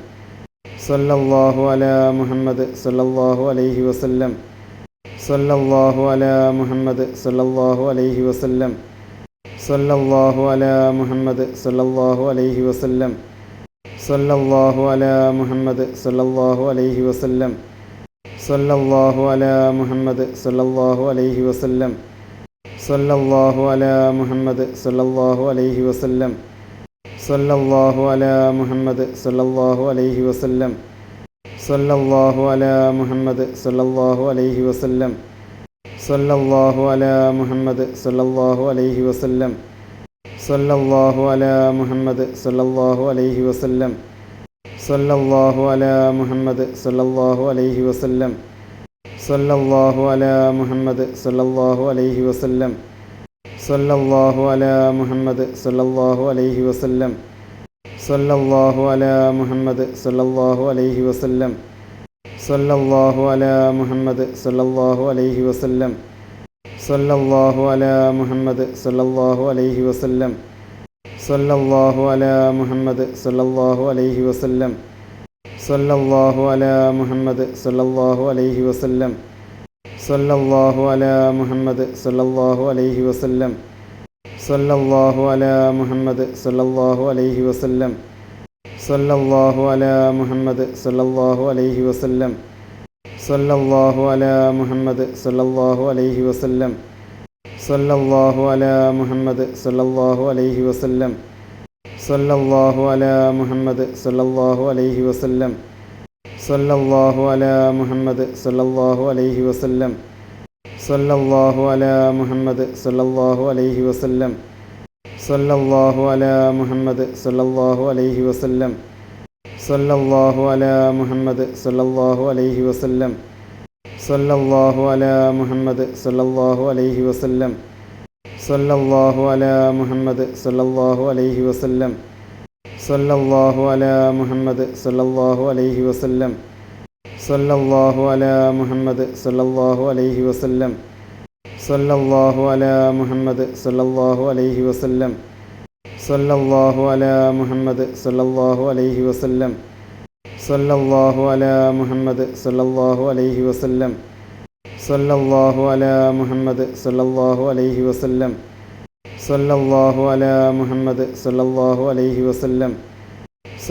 സല്ലല്ലാഹു അലാ മുഹമ്മദ് സല്ലല്ലാഹു അലൈഹി വസല്ലം. സല്ലല്ലാഹു അലാ മുഹമ്മദ് സല്ലല്ലാഹു അലൈഹി വസല്ലം. സല്ലല്ലാഹു അലാ മുഹമ്മദ് സല്ലല്ലാഹു അലൈഹി വസല്ലം. സല്ലല്ലാഹു അലാ മുഹമ്മദ് സല്ലല്ലാഹു അലൈഹി വസല്ലം. സല്ലല്ലാഹു അലാ മുഹമ്മദ് സല്ലല്ലാഹു അലൈഹി വസല്ലം. സല്ലല്ലാഹു അലാ മുഹമ്മദ് സല്ലല്ലാഹു അലൈഹി വസല്ലം. സല്ലല്ലാഹു അലാ മുഹമ്മദ് സല്ലല്ലാഹു അലൈഹി വസല്ലം. സല്ലല്ലാഹു അലാ മുഹമ്മദ് സല്ലല്ലാഹു അലൈഹി വസല്ലം. സല്ലല്ലാഹു അലാ മുഹമ്മദ് സല്ലല്ലാഹു അലൈഹി വസല്ലം. സല്ലല്ലാഹു അലാ മുഹമ്മദ് സല്ലല്ലാഹു അലൈഹി വസല്ലം. സല്ലല്ലാഹു അലാ മുഹമ്മദ് സല്ലല്ലാഹു അലൈഹി വസല്ലം. സല്ലല്ലാഹു അലാ മുഹമ്മദ് സല്ലല്ലാഹു അലൈഹി വസല്ലം. സല്ലല്ലാഹു അലാ മുഹമ്മദ് സല്ലല്ലാഹു അലൈഹി വസല്ലം. സല്ലല്ലാഹു അലാ മുഹമ്മദ് സല്ലല്ലാഹു അലൈഹി വസല്ലം. സല്ലല്ലാഹു അലാ മുഹമ്മദ് സല്ലല്ലാഹു അലൈഹി വസല്ലം. സല്ലല്ലാഹു അലാ മുഹമ്മദ് സല്ലല്ലാഹു അലൈഹി വസല്ലം. സല്ലല്ലാഹു അലാ മുഹമ്മദ് സല്ലല്ലാഹു അലൈഹി വസല്ലം. സല്ലല്ലാഹു അലാ മുഹമ്മദ് സല്ലല്ലാഹു അലൈഹി വസല്ലം. സല്ലല്ലാഹു അലാ മുഹമ്മദ് സല്ലല്ലാഹു അലൈഹി വസല്ലം. സല്ലല്ലാഹു അലാ മുഹമ്മദ് സല്ലല്ലാഹു അലൈഹി വസല്ലം. സല്ലല്ലാഹു അലാ മുഹമ്മദ് സല്ലല്ലാഹു അലൈഹി വസല്ലം. സല്ലല്ലാഹു അലാ മുഹമ്മദ് സല്ലല്ലാഹു അലൈഹി വസല്ലം. സല്ലല്ലാഹു അലാ മുഹമ്മദ് സല്ലല്ലാഹു അലൈഹി വസല്ലം. സല്ലല്ലാഹു അലാ മുഹമ്മദ് സല്ലല്ലാഹു അലൈഹി വസല്ലം. സല്ലല്ലാഹു അലാ മുഹമ്മദ് സല്ലല്ലാഹു അലൈഹി വസല്ലം. സല്ലല്ലാഹു അലാ മുഹമ്മദ് സല്ലല്ലാഹു അലൈഹി വസല്ലം. സല്ലല്ലാഹു അലാ മുഹമ്മദ് സല്ലല്ലാഹു അലൈഹി വസല്ലം. സല്ലല്ലാഹു അലാ മുഹമ്മദ് സല്ലല്ലാഹു അലൈഹി വസല്ലം. സല്ലല്ലാഹു അലാ മുഹമ്മദ് സല്ലല്ലാഹു അലൈഹി വസല്ലം. സല്ലല്ലാഹു അലാ മുഹമ്മദ് സല്ലല്ലാഹു അലൈഹി വസല്ലം. സല്ലല്ലാഹു അലാ മുഹമ്മദ് സല്ലല്ലാഹു അലൈഹി വസല്ലം. സല്ലല്ലാഹു അലാ മുഹമ്മദ് സല്ലല്ലാഹു അലൈഹി വസല്ലം. സല്ലല്ലാഹു അലാ മുഹമ്മദ് സല്ലല്ലാഹു അലൈഹി വസല്ലം. സല്ലല്ലാഹു അലാ മുഹമ്മദ് സല്ലല്ലാഹു അലൈഹി വസല്ലം. സല്ലല്ലാഹു അലാ മുഹമ്മദ് സല്ലല്ലാഹു അലൈഹി വസല്ലം. സല്ലല്ലാഹു അലാ മുഹമ്മദ് സല്ലല്ലാഹു അലൈഹി വസല്ലം.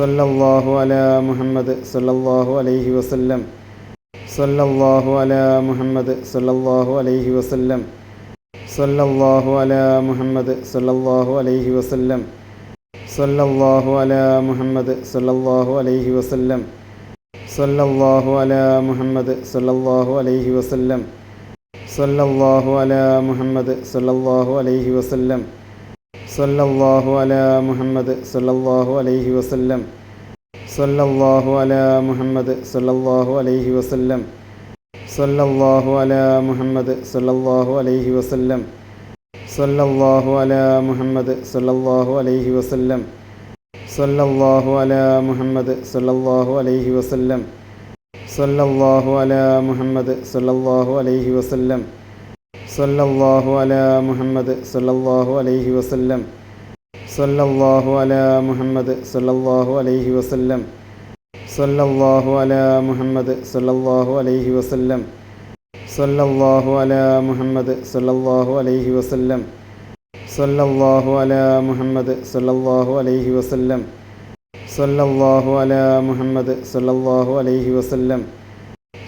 സല്ലല്ലാഹു അലാ മുഹമ്മദ് സല്ലല്ലാഹു അലൈഹി വസല്ലം. സല്ലല്ലാഹു അലാ മുഹമ്മദ് സല്ലല്ലാഹു അലൈഹി വസല്ലം. സല്ലല്ലാഹു അലാ മുഹമ്മദ് സല്ലല്ലാഹു അലൈഹി വസല്ലം. സല്ലല്ലാഹു അലാ മുഹമ്മദ് സല്ലല്ലാഹു അലൈഹി വസല്ലം. സല്ലല്ലാഹു അലാ മുഹമ്മദ് സല്ലല്ലാഹു അലൈഹി വസല്ലം. സല്ലല്ലാഹു അലാ മുഹമ്മദ് സല്ലല്ലാഹു അലൈഹി വസല്ലം. സല്ലല്ലാഹു അലാ മുഹമ്മദ് സല്ലല്ലാഹു അലൈഹി വസല്ലം. സല്ലല്ലാഹു അലാ മുഹമ്മദ് സല്ലല്ലാഹു അലൈഹി വസല്ലം. സല്ലല്ലാഹു അലാ മുഹമ്മദ് സല്ലല്ലാഹു അലൈഹി വസല്ലം. സല്ലല്ലാഹു അലാ മുഹമ്മദ് സല്ലല്ലാഹു അലൈഹി വസല്ലം. സല്ലല്ലാഹു അലാ മുഹമ്മദ് സല്ലല്ലാഹു അലൈഹി വസല്ലം. സല്ലല്ലാഹു അലാ മുഹമ്മദ് സല്ലല്ലാഹു അലൈഹി വസല്ലം. സല്ലല്ലാഹു അലാ മുഹമ്മദ് സല്ലല്ലാഹു അലൈഹി വസല്ലം. സല്ലല്ലാഹു അലാ മുഹമ്മദ് സല്ലല്ലാഹു അലൈഹി വസല്ലം. സല്ലല്ലാഹു അലാ മുഹമ്മദ് സല്ലല്ലാഹു അലൈഹി വസല്ലം. സല്ലല്ലാഹു അലാ മുഹമ്മദ് സല്ലല്ലാഹു അലൈഹി വസല്ലം. സല്ലല്ലാഹു അലാ മുഹമ്മദ് സല്ലല്ലാഹു അലൈഹി വസല്ലം. സല്ലല്ലാഹു അലാ മുഹമ്മദ് സല്ലല്ലാഹു അലൈഹി വസല്ലം.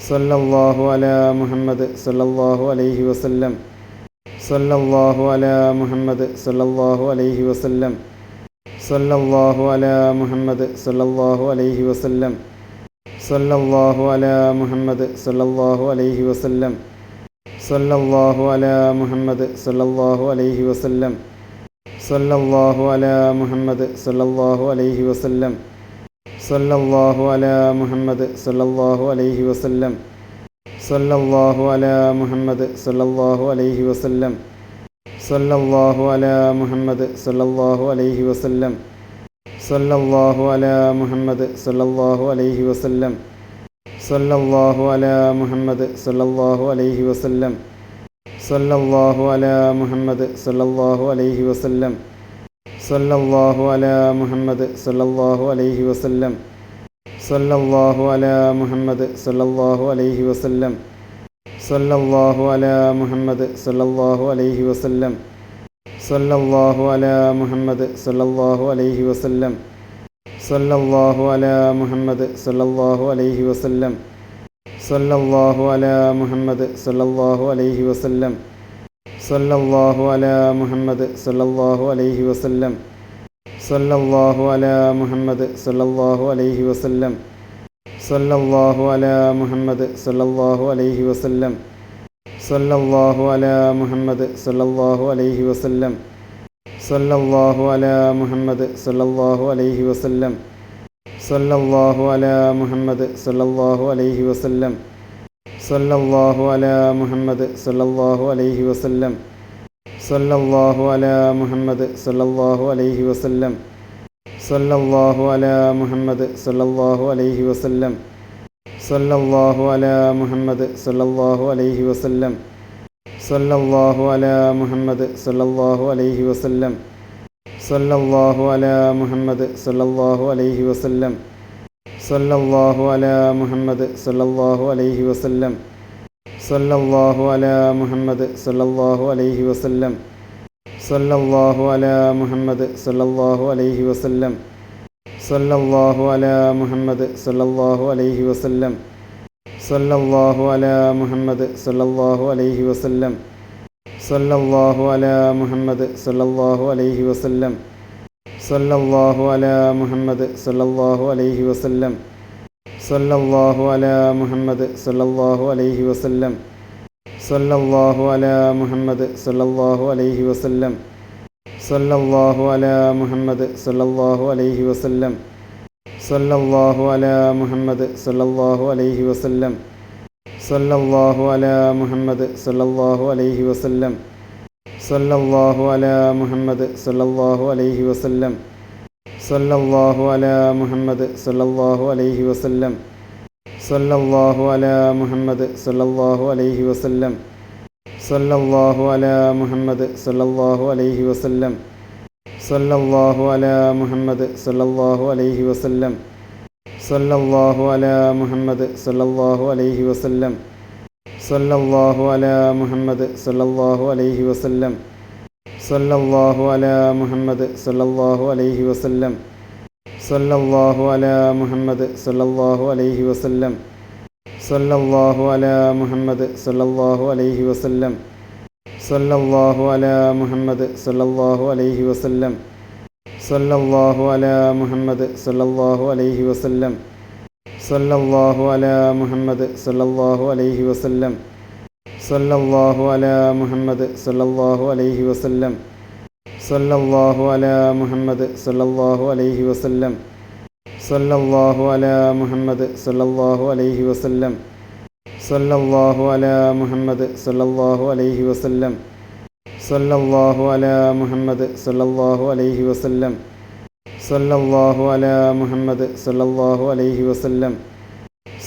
സല്ലല്ലാഹു അലാ മുഹമ്മദ് സല്ലല്ലാഹു അലൈഹി വസല്ലം. സല്ലല്ലാഹു അലാ മുഹമ്മദ് സല്ലല്ലാഹു അലൈഹി വസല്ലം. സല്ലല്ലാഹു അലാ മുഹമ്മദ് സല്ലല്ലാഹു അലൈഹി വസല്ലം. സല്ലല്ലാഹു അലാ മുഹമ്മദ് സല്ലല്ലാഹു അലൈഹി വസല്ലം. സല്ലല്ലാഹു അലാ മുഹമ്മദ് സല്ലല്ലാഹു അലൈഹി വസല്ലം. സല്ലല്ലാഹു അലാ മുഹമ്മദ് സല്ലല്ലാഹു അലൈഹി വസല്ലം. സല്ലല്ലാഹു അലാ മുഹമ്മദ് സല്ലല്ലാഹു അലൈഹി വസല്ലം. സല്ലല്ലാഹു അലാ മുഹമ്മദ് സല്ലല്ലാഹു അലൈഹി വസല്ലം. സല്ലല്ലാഹു അലാ മുഹമ്മദ് സല്ലല്ലാഹു അലൈഹി വസല്ലം. സല്ലല്ലാഹു അലാ മുഹമ്മദ് സല്ലല്ലാഹു അലൈഹി വസല്ലം. സല്ലല്ലാഹു അലാ മുഹമ്മദ് സല്ലല്ലാഹു അലൈഹി വസല്ലം. സല്ലല്ലാഹു അലാ മുഹമ്മദ് സല്ലല്ലാഹു അലൈഹി വസല്ലം. സല്ലല്ലാഹു അലാ മുഹമ്മദ് സല്ലല്ലാഹു അലൈഹി വസല്ലം. സല്ലല്ലാഹു അലാ മുഹമ്മദ് സല്ലല്ലാഹു അലൈഹി വസല്ലം. സല്ലല്ലാഹു അലാ മുഹമ്മദ് സല്ലല്ലാഹു അലൈഹി വസല്ലം. സല്ലല്ലാഹു അലാ മുഹമ്മദ് സല്ലല്ലാഹു അലൈഹി വസല്ലം. സല്ലല്ലാഹു അലാ മുഹമ്മദ് സല്ലല്ലാഹു അലൈഹി വസല്ലം. സല്ലല്ലാഹു അലാ മുഹമ്മദ് സല്ലല്ലാഹു അലൈഹി വസല്ലം. സല്ലല്ലാഹു അലാ മുഹമ്മദ് സല്ലല്ലാഹു അലൈഹി വസല്ലം. സല്ലല്ലാഹു അലാ മുഹമ്മദ് സല്ലല്ലാഹു അലൈഹി വസല്ലം. സല്ലല്ലാഹു അലാ മുഹമ്മദ് സല്ലല്ലാഹു അലൈഹി വസല്ലം. സല്ലല്ലാഹു അലാ മുഹമ്മദ് സല്ലല്ലാഹു അലൈഹി വസല്ലം. സല്ലല്ലാഹു അലാ മുഹമ്മദ് സല്ലല്ലാഹു അലൈഹി വസല്ലം. സല്ലല്ലാഹു അലാ മുഹമ്മദ് സല്ലല്ലാഹു അലൈഹി വസല്ലം. സല്ലല്ലാഹു അലാ മുഹമ്മദ് സല്ലല്ലാഹു അലൈഹി വസല്ലം. സല്ലല്ലാഹു അലാ മുഹമ്മദ് സല്ലല്ലാഹു അലൈഹി വസല്ലം. സല്ലല്ലാഹു അലാ മുഹമ്മദ് സല്ലല്ലാഹു അലൈഹി വസല്ലം. സല്ലല്ലാഹു അലാ മുഹമ്മദ് സല്ലല്ലാഹു അലൈഹി വസല്ലം. സല്ലല്ലാഹു അലാ മുഹമ്മദ് സല്ലല്ലാഹു അലൈഹി വസല്ലം. സല്ലല്ലാഹു അലാ മുഹമ്മദ് സല്ലല്ലാഹു അലൈഹി വസല്ലം. സല്ലല്ലാഹു അലാ മുഹമ്മദ് സല്ലല്ലാഹു അലൈഹി വസല്ലം. സല്ലല്ലാഹു അലാ മുഹമ്മദ് സല്ലല്ലാഹു അലൈഹി വസല്ലം. സല്ലല്ലാഹു അലാ മുഹമ്മദ് സല്ലല്ലാഹു അലൈഹി വസല്ലം. സല്ലല്ലാഹു അലാ മുഹമ്മദ് സല്ലല്ലാഹു അലൈഹി വസല്ലം. സല്ലല്ലാഹു അലാ മുഹമ്മദ് സല്ലല്ലാഹു അലൈഹി വസല്ലം. സല്ലല്ലാഹു അലാ മുഹമ്മദ് സല്ലല്ലാഹു അലൈഹി വസല്ലം. സല്ലല്ലാഹു അലാ മുഹമ്മദ് സല്ലല്ലാഹു അലൈഹി വസല്ലം. സല്ലല്ലാഹു അലാ മുഹമ്മദ് സല്ലല്ലാഹു അലൈഹി വസല്ലം. സല്ലല്ലാഹു അലാ മുഹമ്മദ് സല്ലല്ലാഹു അലൈഹി വസല്ലം. സല്ലല്ലാഹു അലാ മുഹമ്മദ് സല്ലല്ലാഹു അലൈഹി വസല്ലം. സല്ലല്ലാഹു അലാ മുഹമ്മദ് സല്ലല്ലാഹു അലൈഹി വസല്ലം. സല്ലല്ലാഹു അലാ മുഹമ്മദ് സല്ലല്ലാഹു അലൈഹി വസല്ലം. സല്ലല്ലാഹു അലാ മുഹമ്മദ് സല്ലല്ലാഹു അലൈഹി വസല്ലം. സല്ലല്ലാഹു അലാ മുഹമ്മദ് സല്ലല്ലാഹു അലൈഹി വസല്ലം. സല്ലല്ലാഹു അലാ മുഹമ്മദ് സല്ലല്ലാഹു അലൈഹി വസല്ലം. സല്ലല്ലാഹു അലാ മുഹമ്മദ് സല്ലല്ലാഹു അലൈഹി വസല്ലം. സല്ലല്ലാഹു അലാ മുഹമ്മദ് സല്ലല്ലാഹു അലൈഹി വസല്ലം. സല്ലല്ലാഹു അലാ മുഹമ്മദ് സല്ലല്ലാഹു അലൈഹി വസല്ലം. സല്ലല്ലാഹു അലാ മുഹമ്മദ് സല്ലല്ലാഹു അലൈഹി വസല്ലം. സല്ലല്ലാഹു അലാ മുഹമ്മദ് സല്ലല്ലാഹു അലൈഹി വസല്ലം. സല്ലല്ലാഹു അലാ മുഹമ്മദ് സല്ലല്ലാഹു അലൈഹി വസല്ലം. സല്ലല്ലാഹു അലാ മുഹമ്മദ് സല്ലല്ലാഹു അലൈഹി വസല്ലം. സല്ലല്ലാഹു അലാ മുഹമ്മദ് സല്ലല്ലാഹു അലൈഹി വസല്ലം. സല്ലല്ലാഹു അലാ മുഹമ്മദ് സല്ലല്ലാഹു അലൈഹി വസല്ലം. സല്ലല്ലാഹു അലാ മുഹമ്മദ് സല്ലല്ലാഹു അലൈഹി വസല്ലം. സല്ലല്ലാഹു അലാ മുഹമ്മദ് സല്ലല്ലാഹു അലൈഹി വസല്ലം. സല്ലല്ലാഹു അലാ മുഹമ്മദ് സല്ലല്ലാഹു അലൈഹി വസല്ലം. സല്ലല്ലാഹു അലാ മുഹമ്മദ് സല്ലല്ലാഹു അലൈഹി വസല്ലം. സല്ലല്ലാഹു അലാ മുഹമ്മദ് സല്ലല്ലാഹു അലൈഹി വസല്ലം. സല്ലല്ലാഹു അലാ മുഹമ്മദ് സല്ലല്ലാഹു അലൈഹി വസല്ലം. സല്ലല്ലാഹു അലാ മുഹമ്മദ് സല്ലല്ലാഹു അലൈഹി വസല്ലം.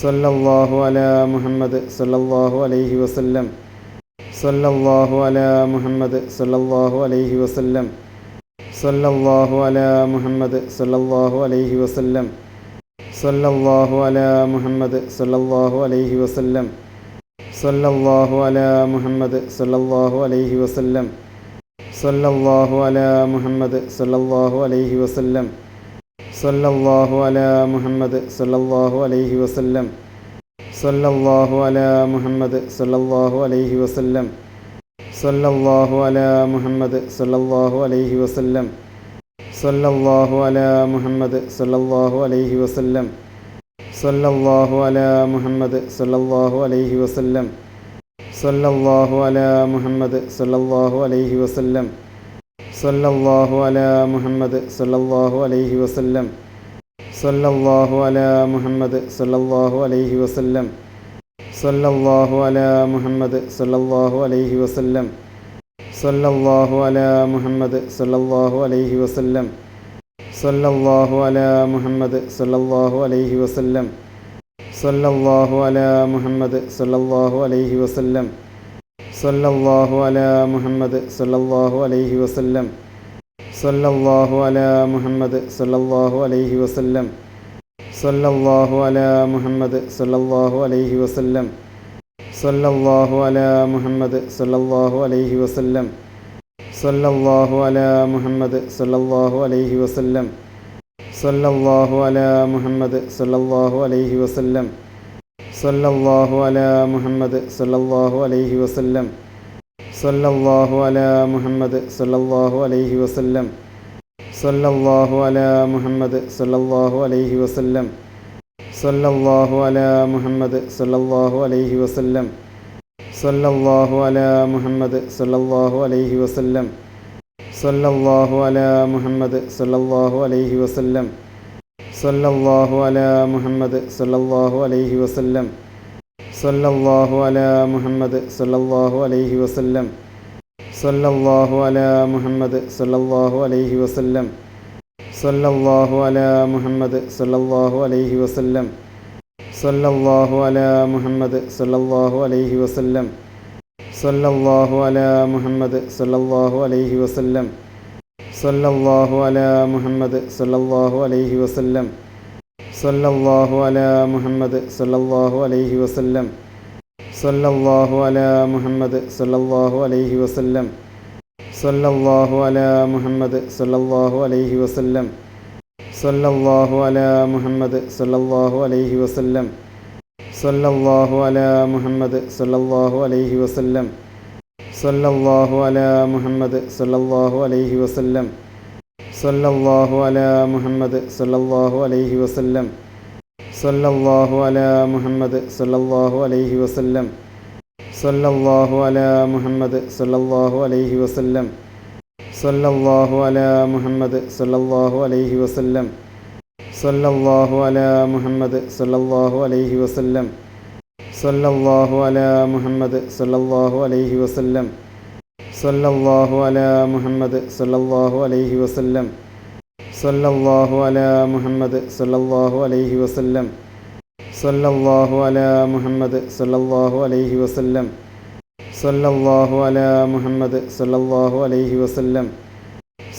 സല്ലല്ലാഹു അലാ മുഹമ്മദ് സല്ലല്ലാഹു അലൈഹി വസല്ലം. സല്ലല്ലാഹു അലാ മുഹമ്മദ് സല്ലല്ലാഹു അലൈഹി വസല്ലം. സല്ലല്ലാഹു അലാ മുഹമ്മദ് സല്ലല്ലാഹു അലൈഹി വസല്ലം. സല്ലല്ലാഹു അലാ മുഹമ്മദ് സല്ലല്ലാഹു അലൈഹി വസല്ലം. സല്ലല്ലാഹു അലാ മുഹമ്മദ് സല്ലല്ലാഹു അലൈഹി വസല്ലം. സല്ലല്ലാഹു അലാ മുഹമ്മദ് സല്ലല്ലാഹു അലൈഹി വസല്ലം. സല്ലല്ലാഹു അലാ മുഹമ്മദ് സല്ലല്ലാഹു അലൈഹി വസല്ലം. സല്ലല്ലാഹു അലാ മുഹമ്മദ് സല്ലല്ലാഹു അലൈഹി വസല്ലം. സല്ലല്ലാഹു അലാ മുഹമ്മദ് സല്ലല്ലാഹു അലൈഹി വസല്ലം. സല്ലല്ലാഹു അലാ മുഹമ്മദ് സല്ലല്ലാഹു അലൈഹി വസല്ലം. സല്ലല്ലാഹു അലാ മുഹമ്മദ് സല്ലല്ലാഹു അലൈഹി വസല്ലം. സല്ലല്ലാഹു അലാ മുഹമ്മദ് സല്ലല്ലാഹു അലൈഹി വസല്ലം. സല്ലല്ലാഹു അലാ മുഹമ്മദ് സല്ലല്ലാഹു അലൈഹി വസല്ലം. സല്ലല്ലാഹു അലാ മുഹമ്മദ് സല്ലല്ലാഹു അലൈഹി വസല്ലം. സല്ലല്ലാഹു അലാ മുഹമ്മദ് സല്ലല്ലാഹു അലൈഹി വസല്ലം. സല്ലല്ലാഹു അലാ മുഹമ്മദ് സല്ലല്ലാഹു അലൈഹി വസല്ലം. സല്ലല്ലാഹു അലാ മുഹമ്മദ് സല്ലല്ലാഹു അലൈഹി വസല്ലം. സല്ലല്ലാഹു അലാ മുഹമ്മദ് സല്ലല്ലാഹു അലൈഹി വസല്ലം. സല്ലല്ലാഹു അലാ മുഹമ്മദ് സല്ലല്ലാഹു അലൈഹി വസല്ലം. സല്ലല്ലാഹു അലാ മുഹമ്മദ് സല്ലല്ലാഹു അലൈഹി വസല്ലം. സല്ലല്ലാഹു അലാ മുഹമ്മദ് സല്ലല്ലാഹു അലൈഹി വസല്ലം. സല്ലല്ലാഹു അലാ മുഹമ്മദ് സല്ലല്ലാഹു അലൈഹി വസല്ലം. സല്ലല്ലാഹു അലാ മുഹമ്മദ് സല്ലല്ലാഹു അലൈഹി വസല്ലം. സല്ലല്ലാഹു അലാ മുഹമ്മദ് സല്ലല്ലാഹു അലൈഹി വസല്ലം. സല്ലല്ലാഹു അലാ മുഹമ്മദ് സല്ലല്ലാഹു അലൈഹി വസല്ലം. സല്ലല്ലാഹു അലാ മുഹമ്മദ് സല്ലല്ലാഹു അലൈഹി വസല്ലം. സല്ലല്ലാഹു അലാ മുഹമ്മദ് സല്ലല്ലാഹു അലൈഹി വസല്ലം. സല്ലല്ലാഹു അലാ മുഹമ്മദ് സല്ലല്ലാഹു അലൈഹി വസല്ലം. സല്ലല്ലാഹു അലാ മുഹമ്മദ് സല്ലല്ലാഹു അലൈഹി വസല്ലം. സല്ലല്ലാഹു അലാ മുഹമ്മദ് സല്ലല്ലാഹു അലൈഹി വസല്ലം. സല്ലല്ലാഹു അലാ മുഹമ്മദ് സല്ലല്ലാഹു അലൈഹി വസല്ലം. സല്ലല്ലാഹു അലാ മുഹമ്മദ് സല്ലല്ലാഹു അലൈഹി വസല്ലം. സല്ലല്ലാഹു അലാ മുഹമ്മദ് സല്ലല്ലാഹു അലൈഹി വസല്ലം. സല്ലല്ലാഹു അലാ മുഹമ്മദ് സല്ലല്ലാഹു അലൈഹി വസല്ലം. സല്ലല്ലാഹു അലാ മുഹമ്മദ് സല്ലല്ലാഹു അലൈഹി വസല്ലം. സല്ലല്ലാഹു അലാ മുഹമ്മദ് സല്ലല്ലാഹു അലൈഹി വസല്ലം. സല്ലല്ലാഹു അലാ മുഹമ്മദ് സല്ലല്ലാഹു അലൈഹി വസല്ലം. സല്ലല്ലാഹു അലാ മുഹമ്മദ് സല്ലല്ലാഹു അലൈഹി വസല്ലം. സല്ലല്ലാഹു അലാ മുഹമ്മദ് സല്ലല്ലാഹു അലൈഹി വസല്ലം. സല്ലല്ലാഹു അലാ മുഹമ്മദ് സല്ലല്ലാഹു അലൈഹി വസല്ലം. സല്ലല്ലാഹു അലാ മുഹമ്മദ് സല്ലല്ലാഹു അലൈഹി വസല്ലം. സല്ലല്ലാഹു അലാ മുഹമ്മദ് സല്ലല്ലാഹു അലൈഹി വസല്ലം. സല്ലല്ലാഹു അലാ മുഹമ്മദ് സല്ലല്ലാഹു അലൈഹി വസല്ലം. സല്ലല്ലാഹു അലാ മുഹമ്മദ് സല്ലല്ലാഹു അലൈഹി വസല്ലം. സല്ലല്ലാഹു അലാ മുഹമ്മദ് സല്ലല്ലാഹു അലൈഹി വസല്ലം. സല്ലല്ലാഹു അലാ മുഹമ്മദ് സല്ലല്ലാഹു അലൈഹി വസല്ലം. സല്ലല്ലാഹു അലാ മുഹമ്മദ് സല്ലല്ലാഹു അലൈഹി വസല്ലം. സല്ലല്ലാഹു അലാ മുഹമ്മദ് സല്ലല്ലാഹു അലൈഹി വസല്ലം. സല്ലല്ലാഹു അലാ മുഹമ്മദ് സല്ലല്ലാഹു അലൈഹി വസല്ലം. സല്ലല്ലാഹു അലാ മുഹമ്മദ് സല്ലല്ലാഹു അലൈഹി വസല്ലം. സല്ലല്ലാഹു അലാ മുഹമ്മദ് സല്ലല്ലാഹു അലൈഹി വസല്ലം. സല്ലല്ലാഹു അലാ മുഹമ്മദ് സല്ലല്ലാഹു അലൈഹി വസല്ലം. സല്ലല്ലാഹു അലാ മുഹമ്മദ് സല്ലല്ലാഹു അലൈഹി വസല്ലം. സല്ലല്ലാഹു അലാ മുഹമ്മദ് സല്ലല്ലാഹു അലൈഹി വസല്ലം.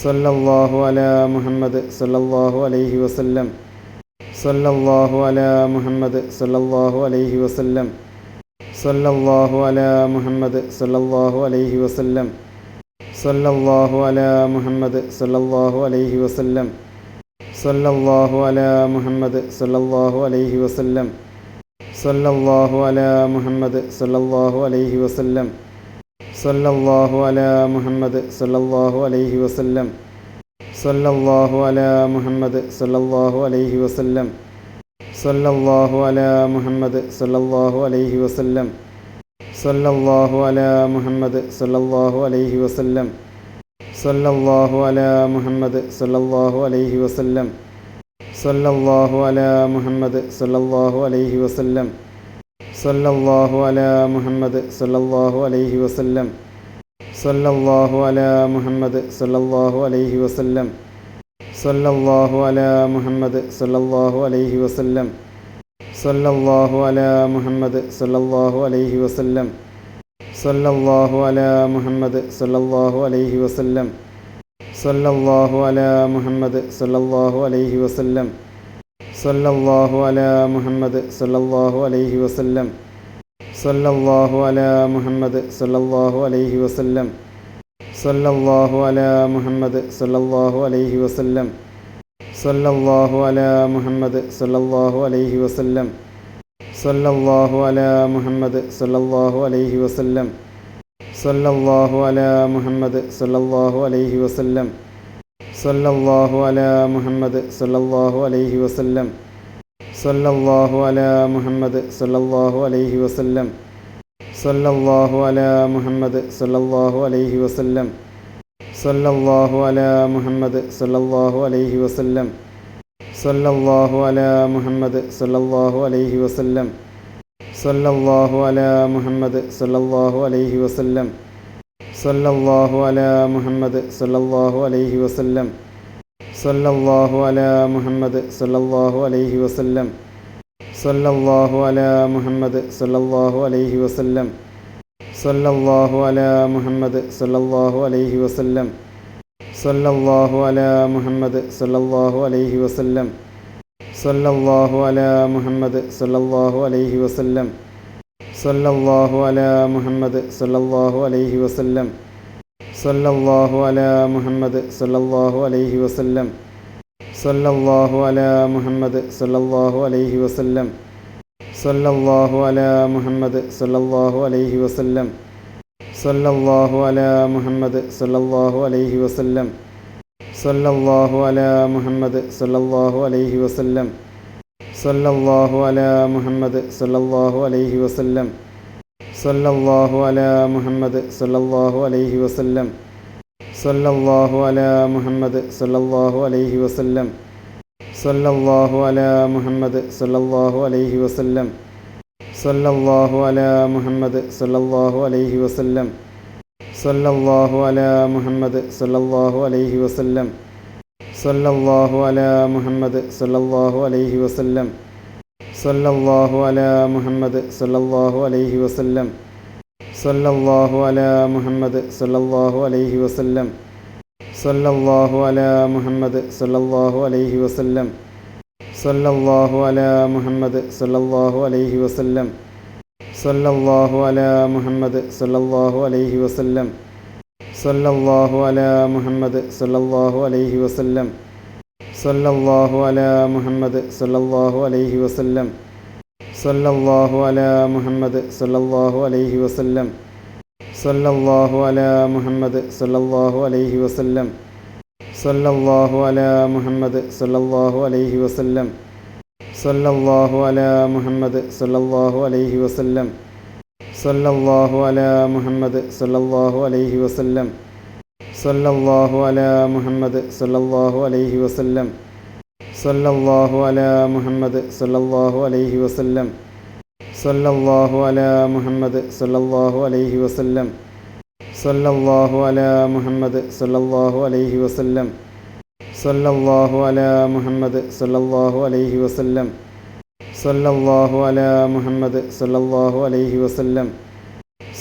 സല്ലല്ലാഹു അലാ മുഹമ്മദ് സല്ലല്ലാഹു അലൈഹി വസല്ലം. സല്ലല്ലാഹു അലാ മുഹമ്മദ് സല്ലല്ലാഹു അലൈഹി വസല്ലം. സല്ലല്ലാഹു അലാ മുഹമ്മദ് സല്ലല്ലാഹു അലൈഹി വസല്ലം. സല്ലല്ലാഹു അലാ മുഹമ്മദ് സല്ലല്ലാഹു അലൈഹി വസല്ലം. സല്ലല്ലാഹു അലാ മുഹമ്മദ് സല്ലല്ലാഹു അലൈഹി വസല്ലം. സല്ലല്ലാഹു അലാ മുഹമ്മദ് സല്ലല്ലാഹു അലൈഹി വസല്ലം. സല്ലല്ലാഹു അലാ മുഹമ്മദ് സല്ലല്ലാഹു അലൈഹി വസല്ലം. സല്ലല്ലാഹു അലാ മുഹമ്മദ് സല്ലല്ലാഹു അലൈഹി വസല്ലം. സല്ലല്ലാഹു അലാ മുഹമ്മദ് സല്ലല്ലാഹു അലൈഹി വസല്ലം. സല്ലല്ലാഹു അലാ മുഹമ്മദ് സല്ലല്ലാഹു അലൈഹി വസല്ലം. സല്ലല്ലാഹു അലാ മുഹമ്മദ് സല്ലല്ലാഹു അലൈഹി വസല്ലം. സല്ലല്ലാഹു അലാ മുഹമ്മദ് സല്ലല്ലാഹു അലൈഹി വസല്ലം. സല്ലല്ലാഹു അലാ മുഹമ്മദ് സല്ലല്ലാഹു അലൈഹി വസല്ലം. സല്ലല്ലാഹു അലാ മുഹമ്മദ് സല്ലല്ലാഹു അലൈഹി വസല്ലം. സല്ലല്ലാഹു അലാ മുഹമ്മദ് സല്ലല്ലാഹു അലൈഹി വസല്ലം. സല്ലല്ലാഹു അലാ മുഹമ്മദ് സല്ലല്ലാഹു അലൈഹി വസല്ലം. സല്ലല്ലാഹു അലാ മുഹമ്മദ് സല്ലല്ലാഹു അലൈഹി വസല്ലം. സല്ലല്ലാഹു അലാ മുഹമ്മദ് സല്ലല്ലാഹു അലൈഹി വസല്ലം. സല്ലല്ലാഹു അലാ മുഹമ്മദ് സല്ലല്ലാഹു അലൈഹി വസല്ലം. സല്ലല്ലാഹു അലാ മുഹമ്മദ് സല്ലല്ലാഹു അലൈഹി വസല്ലം. സല്ലല്ലാഹു അലാ മുഹമ്മദ് സല്ലല്ലാഹു അലൈഹി വസല്ലം. സല്ലല്ലാഹു അലാ മുഹമ്മദ് സല്ലല്ലാഹു അലൈഹി വസല്ലം. സല്ലല്ലാഹു അലാ മുഹമ്മദ് സല്ലല്ലാഹു അലൈഹി വസല്ലം. സല്ലല്ലാഹു അലാ മുഹമ്മദ് സല്ലല്ലാഹു അലൈഹി വസല്ലം. സല്ലല്ലാഹു അലാ മുഹമ്മദ് സല്ലല്ലാഹു അലൈഹി വസല്ലം. സല്ലല്ലാഹു അലാ മുഹമ്മദ് സല്ലല്ലാഹു അലൈഹി വസല്ലം. സല്ലല്ലാഹു അലാ മുഹമ്മദ് സല്ലല്ലാഹു അലൈഹി വസല്ലം. സല്ലല്ലാഹു അലാ മുഹമ്മദ് സല്ലല്ലാഹു അലൈഹി വസല്ലം. സല്ലല്ലാഹു അലാ മുഹമ്മദ് സല്ലല്ലാഹു അലൈഹി വസല്ലം. സല്ലല്ലാഹു അലാ മുഹമ്മദ് സല്ലല്ലാഹു അലൈഹി വസല്ലം. സല്ലല്ലാഹു അലാ മുഹമ്മദ് സല്ലല്ലാഹു അലൈഹി വസല്ലം. സല്ലല്ലാഹു അലാ മുഹമ്മദ് സല്ലല്ലാഹു അലൈഹി വസല്ലം. സല്ലല്ലാഹു അലാ മുഹമ്മദ് സല്ലല്ലാഹു അലൈഹി വസല്ലം. സല്ലല്ലാഹു അലാ മുഹമ്മദ് സല്ലല്ലാഹു അലൈഹി വസല്ലം. സല്ലല്ലാഹു അലാ മുഹമ്മദ് സല്ലല്ലാഹു അലൈഹി വസല്ലം. സല്ലല്ലാഹു അലാ മുഹമ്മദ് സല്ലല്ലാഹു അലൈഹി വസല്ലം. സല്ലല്ലാഹു അലാ മുഹമ്മദ് സല്ലല്ലാഹു അലൈഹി വസല്ലം. സല്ലല്ലാഹു അലാ മുഹമ്മദ് സല്ലല്ലാഹു അലൈഹി വസല്ലം. സല്ലല്ലാഹു അലാ മുഹമ്മദ് സല്ലല്ലാഹു അലൈഹി വസല്ലം. സല്ലല്ലാഹു അലാ മുഹമ്മദ് സല്ലല്ലാഹു അലൈഹി വസല്ലം. സല്ലല്ലാഹു അലാ മുഹമ്മദ് സല്ലല്ലാഹു അലൈഹി വസല്ലം. സല്ലല്ലാഹു അലാ മുഹമ്മദ് സല്ലല്ലാഹു അലൈഹി വസല്ലം. സല്ലല്ലാഹു അലാ മുഹമ്മദ് സല്ലല്ലാഹു അലൈഹി വസല്ലം. സല്ലല്ലാഹു അലാ മുഹമ്മദ് സല്ലല്ലാഹു അലൈഹി വസല്ലം. സല്ലല്ലാഹു അലാ മുഹമ്മദ് സല്ലല്ലാഹു അലൈഹി വസല്ലം. സല്ലല്ലാഹു അലാ മുഹമ്മദ് സല്ലല്ലാഹു അലൈഹി വസല്ലം. സല്ലല്ലാഹു അലാ മുഹമ്മദ് സല്ലല്ലാഹു അലൈഹി വസല്ലം. സല്ലല്ലാഹു അലാ മുഹമ്മദ് സല്ലല്ലാഹു അലൈഹി വസല്ലം. സല്ലല്ലാഹു അലാ മുഹമ്മദ് സല്ലല്ലാഹു അലൈഹി വസല്ലം. സല്ലല്ലാഹു അലാ മുഹമ്മദ് സല്ലല്ലാഹു അലൈഹി വസല്ലം. സല്ലല്ലാഹു അലാ മുഹമ്മദ് സല്ലല്ലാഹു അലൈഹി വസല്ലം. സല്ലല്ലാഹു അലാ മുഹമ്മദ് സല്ലല്ലാഹു അലൈഹി വസല്ലം. സല്ലല്ലാഹു അലാ മുഹമ്മദ് സല്ലല്ലാഹു അലൈഹി വസല്ലം. സല്ലല്ലാഹു അലാ മുഹമ്മദ് സല്ലല്ലാഹു അലൈഹി വസല്ലം. സല്ലല്ലാഹു അലാ മുഹമ്മദ് സല്ലല്ലാഹു അലൈഹി വസല്ലം. സല്ലല്ലാഹു അലാ മുഹമ്മദ് സല്ലല്ലാഹു അലൈഹി വസല്ലം. സല്ലല്ലാഹു അലാ മുഹമ്മദ് സല്ലല്ലാഹു അലൈഹി വസല്ലം. സല്ലല്ലാഹു അലാ മുഹമ്മദ് സല്ലല്ലാഹു അലൈഹി വസല്ലം. സല്ലല്ലാഹു അലാ മുഹമ്മദ് സല്ലല്ലാഹു അലൈഹി വസല്ലം. സല്ലല്ലാഹു അലാ മുഹമ്മദ് സല്ലല്ലാഹു അലൈഹി വസല്ലം. സല്ലല്ലാഹു അലാ മുഹമ്മദ് സല്ലല്ലാഹു അലൈഹി വസല്ലം. സല്ലല്ലാഹു അലാ മുഹമ്മദ് സല്ലല്ലാഹു അലൈഹി വസല്ലം. സല്ലല്ലാഹു അലാ മുഹമ്മദ് സല്ലല്ലാഹു അലൈഹി വസല്ലം. സല്ലല്ലാഹു അലാ മുഹമ്മദ് സല്ലല്ലാഹു അലൈഹി വസല്ലം. സല്ലല്ലാഹു അലാ മുഹമ്മദ് സല്ലല്ലാഹു അലൈഹി വസല്ലം. സല്ലല്ലാഹു അലാ മുഹമ്മദ് സല്ലല്ലാഹു അലൈഹി വസല്ലം. സല്ലല്ലാഹു അലാ മുഹമ്മദ് സല്ലല്ലാഹു അലൈഹി വസല്ലം.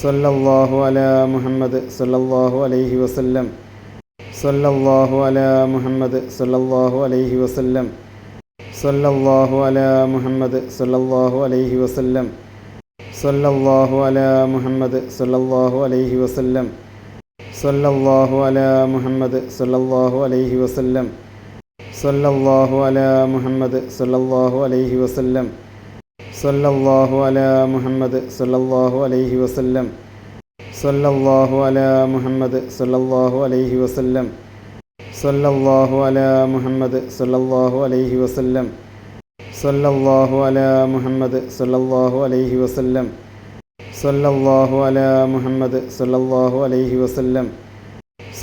സല്ലല്ലാഹു അലാ മുഹമ്മദ് സല്ലല്ലാഹു അലൈഹി വസല്ലം. സല്ലല്ലാഹു അലാ മുഹമ്മദ് സല്ലല്ലാഹു അലൈഹി വസല്ലം. സല്ലല്ലാഹു അലാ മുഹമ്മദ് സല്ലല്ലാഹു അലൈഹി വസല്ലം. സല്ലല്ലാഹു അലാ മുഹമ്മദ് സല്ലല്ലാഹു അലൈഹി വസല്ലം. സല്ലല്ലാഹു അലാ മുഹമ്മദ് സല്ലല്ലാഹു അലൈഹി വസല്ലം. സല്ലല്ലാഹു അലാ മുഹമ്മദ് സല്ലല്ലാഹു അലൈഹി വസല്ലം. സല്ലല്ലാഹു അലാ മുഹമ്മദ് സല്ലല്ലാഹു അലൈഹി വസല്ലം. സല്ലല്ലാഹു അലാ മുഹമ്മദ് സല്ലല്ലാഹു അലൈഹി വസല്ലം. സല്ലല്ലാഹു അലാ മുഹമ്മദ് സല്ലല്ലാഹു അലൈഹി വസല്ലം. സല്ലല്ലാഹു അലാ മുഹമ്മദ് സല്ലല്ലാഹു അലൈഹി വസല്ലം.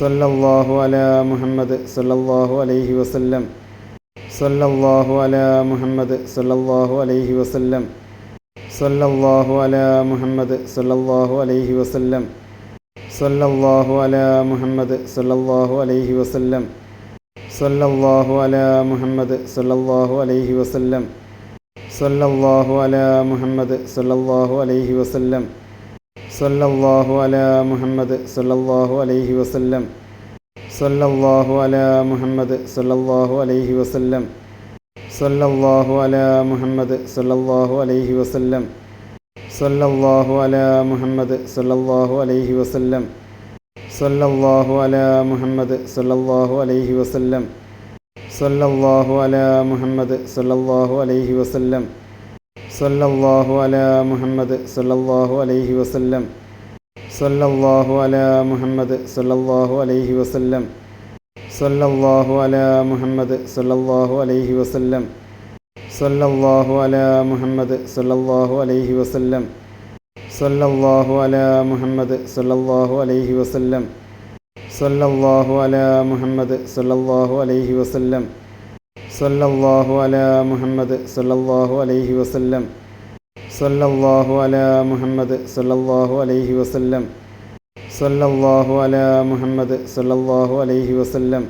സല്ലല്ലാഹു അലാ മുഹമ്മദ് സല്ലല്ലാഹു അലൈഹി വസല്ലം. സല്ലല്ലാഹു അലാ മുഹമ്മദ് സല്ലല്ലാഹു അലൈഹി വസല്ലം. സല്ലല്ലാഹു അലാ മുഹമ്മദ് സല്ലല്ലാഹു അലൈഹി വസല്ലം. സല്ലല്ലാഹു അലാ മുഹമ്മദ് സല്ലല്ലാഹു അലൈഹി വസല്ലം. സല്ലല്ലാഹു അലാ മുഹമ്മദ് സല്ലല്ലാഹു അലൈഹി വസല്ലം. സല്ലല്ലാഹു അലാ മുഹമ്മദ് സല്ലല്ലാഹു അലൈഹി വസല്ലം. സല്ലല്ലാഹു അലാ മുഹമ്മദ് സല്ലല്ലാഹു അലൈഹി വസല്ലം. സല്ലല്ലാഹു അലാ മുഹമ്മദ് സല്ലല്ലാഹു അലൈഹി വസല്ലം. സല്ലല്ലാഹു അലാ മുഹമ്മദ് സല്ലല്ലാഹു അലൈഹി വസല്ലം. സല്ലല്ലാഹു അലാ മുഹമ്മദ് സല്ലല്ലാഹു അലൈഹി വസല്ലം. സല്ലല്ലാഹു അലാ മുഹമ്മദ് സല്ലല്ലാഹു അലൈഹി വസല്ലം. സല്ലല്ലാഹു അലാ മുഹമ്മദ് സല്ലല്ലാഹു അലൈഹി വസല്ലം. സല്ലല്ലാഹു അലാ മുഹമ്മദ് സല്ലല്ലാഹു അലൈഹി വസല്ലം. സല്ലല്ലാഹു അലാ മുഹമ്മദ് സല്ലല്ലാഹു അലൈഹി വസല്ലം. സല്ലല്ലാഹു അലാ മുഹമ്മദ് സല്ലല്ലാഹു അലൈഹി വസല്ലം. സല്ലല്ലാഹു അലാ മുഹമ്മദ് സല്ലല്ലാഹു അലൈഹി വസല്ലം. സല്ലല്ലാഹു അലാ മുഹമ്മദ് സല്ലല്ലാഹു അലൈഹി വസല്ലം. സല്ലല്ലാഹു അലാ മുഹമ്മദ് സല്ലല്ലാഹു അലൈഹി വസല്ലം. സല്ലല്ലാഹു അലാ മുഹമ്മദ് സല്ലല്ലാഹു അലൈഹി വസല്ലം. സല്ലല്ലാഹു അലാ മുഹമ്മദ് സല്ലല്ലാഹു അലൈഹി വസല്ലം. സല്ലല്ലാഹു അലാ മുഹമ്മദ് സല്ലല്ലാഹു അലൈഹി വസല്ലം. സല്ലല്ലാഹു അലാ മുഹമ്മദ് സല്ലല്ലാഹു അലൈഹി വസല്ലം.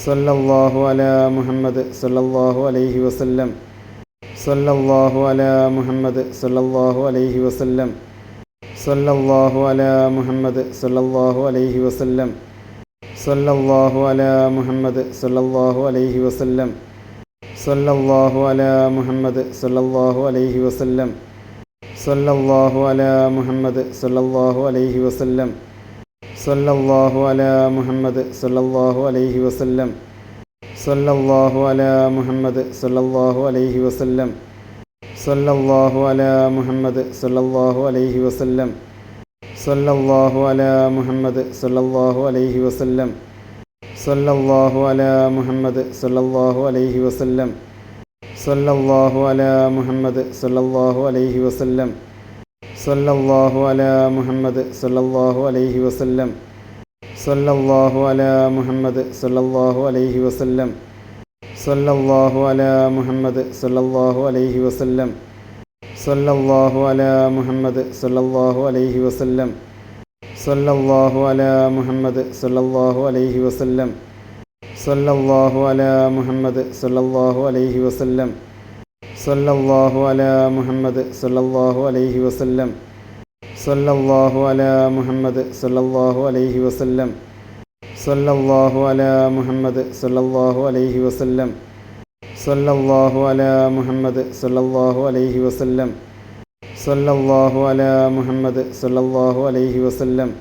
സല്ലല്ലാഹു അലാ മുഹമ്മദ് സല്ലല്ലാഹു അലൈഹി വസല്ലം. സല്ലല്ലാഹു അലാ മുഹമ്മദ് സല്ലല്ലാഹു അലൈഹി വസല്ലം. സല്ലല്ലാഹു അലാ മുഹമ്മദ് സല്ലല്ലാഹു അലൈഹി വസല്ലം. സല്ലല്ലാഹു അലാ മുഹമ്മദ് സല്ലല്ലാഹു അലൈഹി വസല്ലം. സല്ലല്ലാഹു അലാ മുഹമ്മദ് സല്ലല്ലാഹു അലൈഹി വസല്ലം. സല്ലല്ലാഹു അലാ മുഹമ്മദ് സല്ലല്ലാഹു അലൈഹി വസല്ലം. സല്ലല്ലാഹു അലാ മുഹമ്മദ് സല്ലല്ലാഹു അലൈഹി വസല്ലം. സല്ലല്ലാഹു അലാ മുഹമ്മദ് സല്ലല്ലാഹു അലൈഹി വസല്ലം. സല്ലല്ലാഹു അലാ മുഹമ്മദ് സല്ലല്ലാഹു അലൈഹി വസല്ലം. സല്ലല്ലാഹു അലാ മുഹമ്മദ് സല്ലല്ലാഹു അലൈഹി വസല്ലം. സല്ലല്ലാഹു അലാ മുഹമ്മദ് സല്ലല്ലാഹു അലൈഹി വസല്ലം. സല്ലല്ലാഹു അലാ മുഹമ്മദ് സല്ലല്ലാഹു അലൈഹി വസല്ലം. സല്ലല്ലാഹു അലാ മുഹമ്മദ് സല്ലല്ലാഹു അലൈഹി വസല്ലം. സല്ലല്ലാഹു അലാ മുഹമ്മദ് സല്ലല്ലാഹു അലൈഹി വസല്ലം. സല്ലല്ലാഹു അലാ മുഹമ്മദ് സല്ലല്ലാഹു അലൈഹി വസല്ലം. സല്ലല്ലാഹു അലാ മുഹമ്മദ് സല്ലല്ലാഹു അലൈഹി വസല്ലം. സല്ലല്ലാഹു അലാ മുഹമ്മദ് സല്ലല്ലാഹു അലൈഹി വസല്ലം. സല്ലല്ലാഹു അലാ മുഹമ്മദ് സല്ലല്ലാഹു അലൈഹി വസല്ലം. സല്ലല്ലാഹു അലാ മുഹമ്മദ് സല്ലല്ലാഹു അലൈഹി വസല്ലം. സല്ലല്ലാഹു അലാ മുഹമ്മദ് സല്ലല്ലാഹു അലൈഹി വസല്ലം. സല്ലല്ലാഹു അലാ മുഹമ്മദ് സല്ലല്ലാഹു അലൈഹി വസല്ലം. സല്ലല്ലാഹു അലാ മുഹമ്മദ് സല്ലല്ലാഹു അലൈഹി വസല്ലം. സല്ലല്ലാഹു അലാ മുഹമ്മദ് സല്ലല്ലാഹു അലൈഹി വസല്ലം. സല്ലല്ലാഹു അലാ മുഹമ്മദ് സല്ലല്ലാഹു അലൈഹി വസല്ലം. സല്ലല്ലാഹു അലാ മുഹമ്മദ് സല്ലല്ലാഹു അലൈഹി വസല്ലം.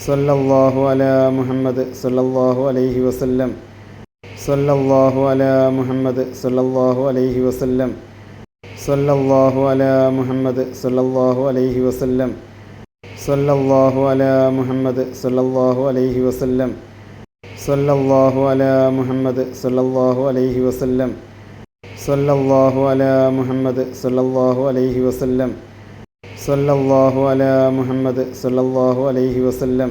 സല്ലല്ലാഹു അലാ മുഹമ്മദ് സല്ലല്ലാഹു അലൈഹി വസല്ലം. സല്ലല്ലാഹു അലാ മുഹമ്മദ് സല്ലല്ലാഹു അലൈഹി വസല്ലം. സല്ലല്ലാഹു അലാ മുഹമ്മദ് സല്ലല്ലാഹു അലൈഹി വസല്ലം. സല്ലല്ലാഹു അലാ മുഹമ്മദ് സല്ലല്ലാഹു അലൈഹി വസല്ലം. സല്ലല്ലാഹു അലാ മുഹമ്മദ് സല്ലല്ലാഹു അലൈഹി വസല്ലം. സല്ലല്ലാഹു അലാ മുഹമ്മദ് സല്ലല്ലാഹു അലൈഹി വസല്ലം.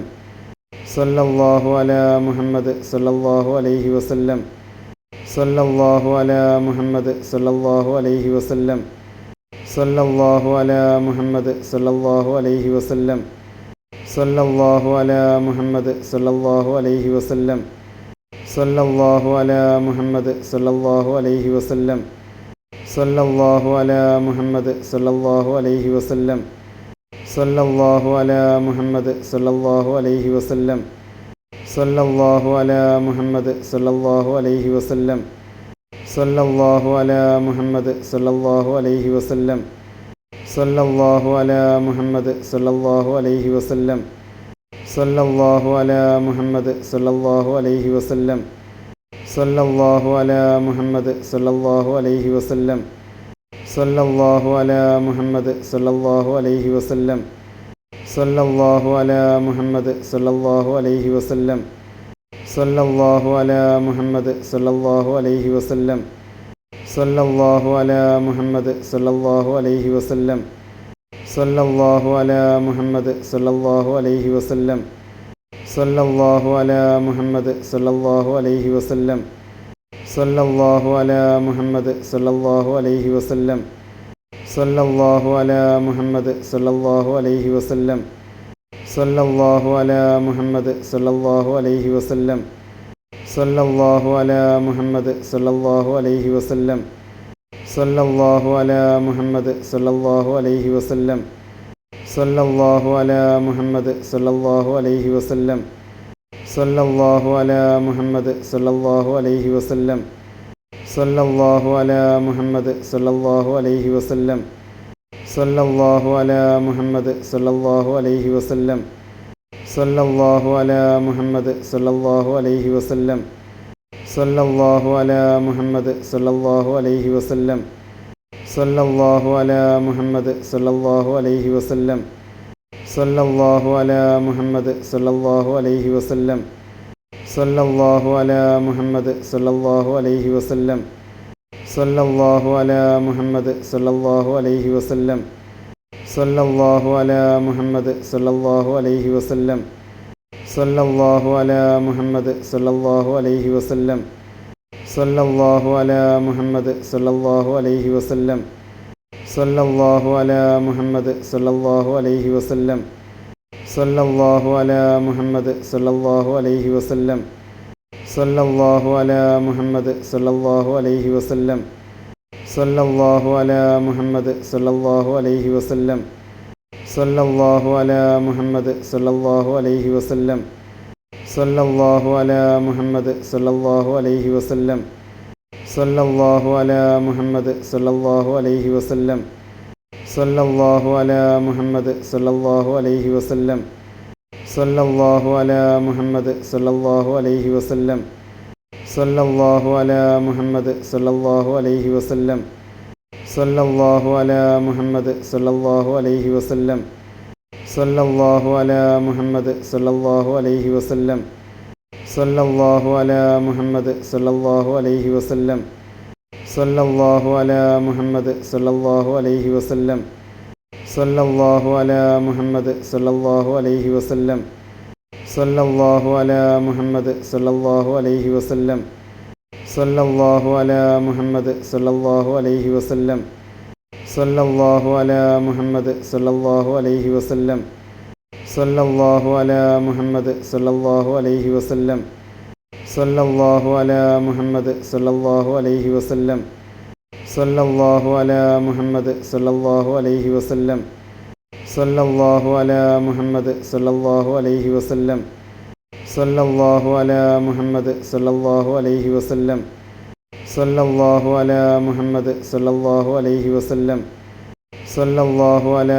സല്ലല്ലാഹു അലാ മുഹമ്മദ് സല്ലല്ലാഹു അലൈഹി വസല്ലം. സല്ലല്ലാഹു അലാ മുഹമ്മദ് സല്ലല്ലാഹു അലൈഹി വസല്ലം. സല്ലല്ലാഹു അലാ മുഹമ്മദ് സല്ലല്ലാഹു അലൈഹി വസല്ലം. സല്ലല്ലാഹു അലാ മുഹമ്മദ് സല്ലല്ലാഹു അലൈഹി വസല്ലം. സല്ലല്ലാഹു അലാ മുഹമ്മദ് സല്ലല്ലാഹു അലൈഹി വസല്ലം. സല്ലല്ലാഹു അലാ മുഹമ്മദ് സല്ലല്ലാഹു അലൈഹി വസല്ലം. സല്ലല്ലാഹു അലാ മുഹമ്മദ് സല്ലല്ലാഹു അലൈഹി വസല്ലം. സല്ലല്ലാഹു അലാ മുഹമ്മദ് സല്ലല്ലാഹു അലൈഹി വസല്ലം. സല്ലല്ലാഹു അലാ മുഹമ്മദ് സല്ലല്ലാഹു അലൈഹി വസല്ലം. സല്ലല്ലാഹു അലാ മുഹമ്മദ് സല്ലല്ലാഹു അലൈഹി വസല്ലം. സല്ലല്ലാഹു അലാ മുഹമ്മദ് സല്ലല്ലാഹു അലൈഹി വസല്ലം. സല്ലല്ലാഹു അലാ മുഹമ്മദ് സല്ലല്ലാഹു അലൈഹി വസല്ലം. സല്ലല്ലാഹു അലാ മുഹമ്മദ് സല്ലല്ലാഹു അലൈഹി വസല്ലം. സല്ലല്ലാഹു അലാ മുഹമ്മദ് സല്ലല്ലാഹു അലൈഹി വസല്ലം. സല്ലല്ലാഹു അലാ മുഹമ്മദ് സല്ലല്ലാഹു അലൈഹി വസല്ലം. സല്ലല്ലാഹു അലാ മുഹമ്മദ് സല്ലല്ലാഹു അലൈഹി വസല്ലം. സല്ലല്ലാഹു അലാ മുഹമ്മദ് സല്ലല്ലാഹു അലൈഹി വസല്ലം. സല്ലല്ലാഹു അലാ മുഹമ്മദ് സല്ലല്ലാഹു അലൈഹി വസല്ലം. സല്ലല്ലാഹു അലാ മുഹമ്മദ് സല്ലല്ലാഹു അലൈഹി വസല്ലം. സല്ലല്ലാഹു അലാ മുഹമ്മദ് സല്ലല്ലാഹു അലൈഹി വസല്ലം. സല്ലല്ലാഹു അലാ മുഹമ്മദ് സല്ലല്ലാഹു അലൈഹി വസല്ലം. സല്ലല്ലാഹു അലാ മുഹമ്മദ് സല്ലല്ലാഹു അലൈഹി വസല്ലം. സല്ലല്ലാഹു അലാ മുഹമ്മദ് സല്ലല്ലാഹു അലൈഹി വസല്ലം. സല്ലല്ലാഹു അലാ മുഹമ്മദ് സല്ലല്ലാഹു അലൈഹി വസല്ലം സല്ലല്ലാഹു അലാ മുഹമ്മദ് സല്ലല്ലാഹു അലൈഹി വസല്ലം സല്ലല്ലാഹു അലാ മുഹമ്മദ് സല്ലല്ലാഹു അലൈഹി വസല്ലം സല്ലല്ലാഹു അലാ മുഹമ്മദ് സല്ലല്ലാഹു അലൈഹി വസല്ലം സല്ലല്ലാഹു അലാ മുഹമ്മദ് സല്ലല്ലാഹു അലൈഹി വസല്ലം സല്ലല്ലാഹു അലാ മുഹമ്മദ് സല്ലല്ലാഹു അലൈഹി വസല്ലം സല്ലല്ലാഹു അലാ മുഹമ്മദ് സല്ലല്ലാഹു അലൈഹി വസല്ലം സല്ലല്ലാഹു അലാ മുഹമ്മദ് സല്ലല്ലാഹു അലൈഹി വസല്ലം സല്ലല്ലാഹു അലാ മുഹമ്മദ് സല്ലല്ലാഹു അലൈഹി വസല്ലം സല്ലല്ലാഹു അലാ മുഹമ്മദ് സല്ലല്ലാഹു അലൈഹി വസല്ലം സല്ലല്ലാഹു അലാ മുഹമ്മദ് സല്ലല്ലാഹു അലൈഹി വസല്ലം സല്ലല്ലാഹു അലാ മുഹമ്മദ് സല്ലല്ലാഹു അലൈഹി വസല്ലം സല്ലല്ലാഹു അലാ മുഹമ്മദ് സല്ലല്ലാഹു അലൈഹി വസല്ലം സല്ലല്ലാഹു അലാ മുഹമ്മദ് സല്ലല്ലാഹു അലൈഹി വസല്ലം സല്ലല്ലാഹു അലാ മുഹമ്മദ് സല്ലല്ലാഹു അലൈഹി വസല്ലം സല്ലല്ലാഹു അലാ മുഹമ്മദ് സല്ലല്ലാഹു അലൈഹി വസല്ലം സല്ലല്ലാഹു അലാ മുഹമ്മദ് സല്ലല്ലാഹു അലൈഹി വസല്ലം സല്ലല്ലാഹു അലാ മുഹമ്മദ് സല്ലല്ലാഹു അലൈഹി വസല്ലം സല്ലല്ലാഹു അലാ മുഹമ്മദ് സല്ലല്ലാഹു അലൈഹി വസല്ലം സല്ലല്ലാഹു അലാ മുഹമ്മദ് സല്ലല്ലാഹു അലൈഹി വസല്ലം സല്ലല്ലാഹു അലാ മുഹമ്മദ് സല്ലല്ലാഹു അലൈഹി വസല്ലം സല്ലല്ലാഹു അലാ മുഹമ്മദ് സല്ലല്ലാഹു അലൈഹി വസല്ലം സല്ലല്ലാഹു അലാ മുഹമ്മദ് സല്ലല്ലാഹു അലൈഹി വസല്ലം സല്ലല്ലാഹു അലാ മുഹമ്മദ് സല്ലല്ലാഹു അലൈഹി വസല്ലം സല്ലല്ലാഹു അലാ മുഹമ്മദ് സല്ലല്ലാഹു അലൈഹി വസല്ലം സല്ലല്ലാഹു അലാ മുഹമ്മദ് സല്ലല്ലാഹു അലൈഹി വസല്ലം സല്ലല്ലാഹു അലാ മുഹമ്മദ് സല്ലല്ലാഹു അലൈഹി വസല്ലം സല്ലല്ലാഹു അലാ മുഹമ്മദ് സല്ലല്ലാഹു അലൈഹി വസല്ലം സല്ലല്ലാഹു അലാ മുഹമ്മദ് സല്ലല്ലാഹു അലൈഹി വസല്ലം സല്ലല്ലാഹു അലാ മുഹമ്മദ് സല്ലല്ലാഹു അലൈഹി വസല്ലം സല്ലല്ലാഹു അലാ മുഹമ്മദ് സല്ലല്ലാഹു അലൈഹി വസല്ലം സല്ലല്ലാഹു അലാ മുഹമ്മദ് സല്ലല്ലാഹു അലൈഹി വസല്ലം സല്ലല്ലാഹു അലാ മുഹമ്മദ് സല്ലല്ലാഹു അലൈഹി വസല്ലം സല്ലല്ലാഹു അലാ മുഹമ്മദ് സല്ലല്ലാഹു അലൈഹി വസല്ലം സല്ലല്ലാഹു അലാ മുഹമ്മദ് സല്ലല്ലാഹു അലൈഹി വസല്ലം സല്ലല്ലാഹു അലാ മുഹമ്മദ്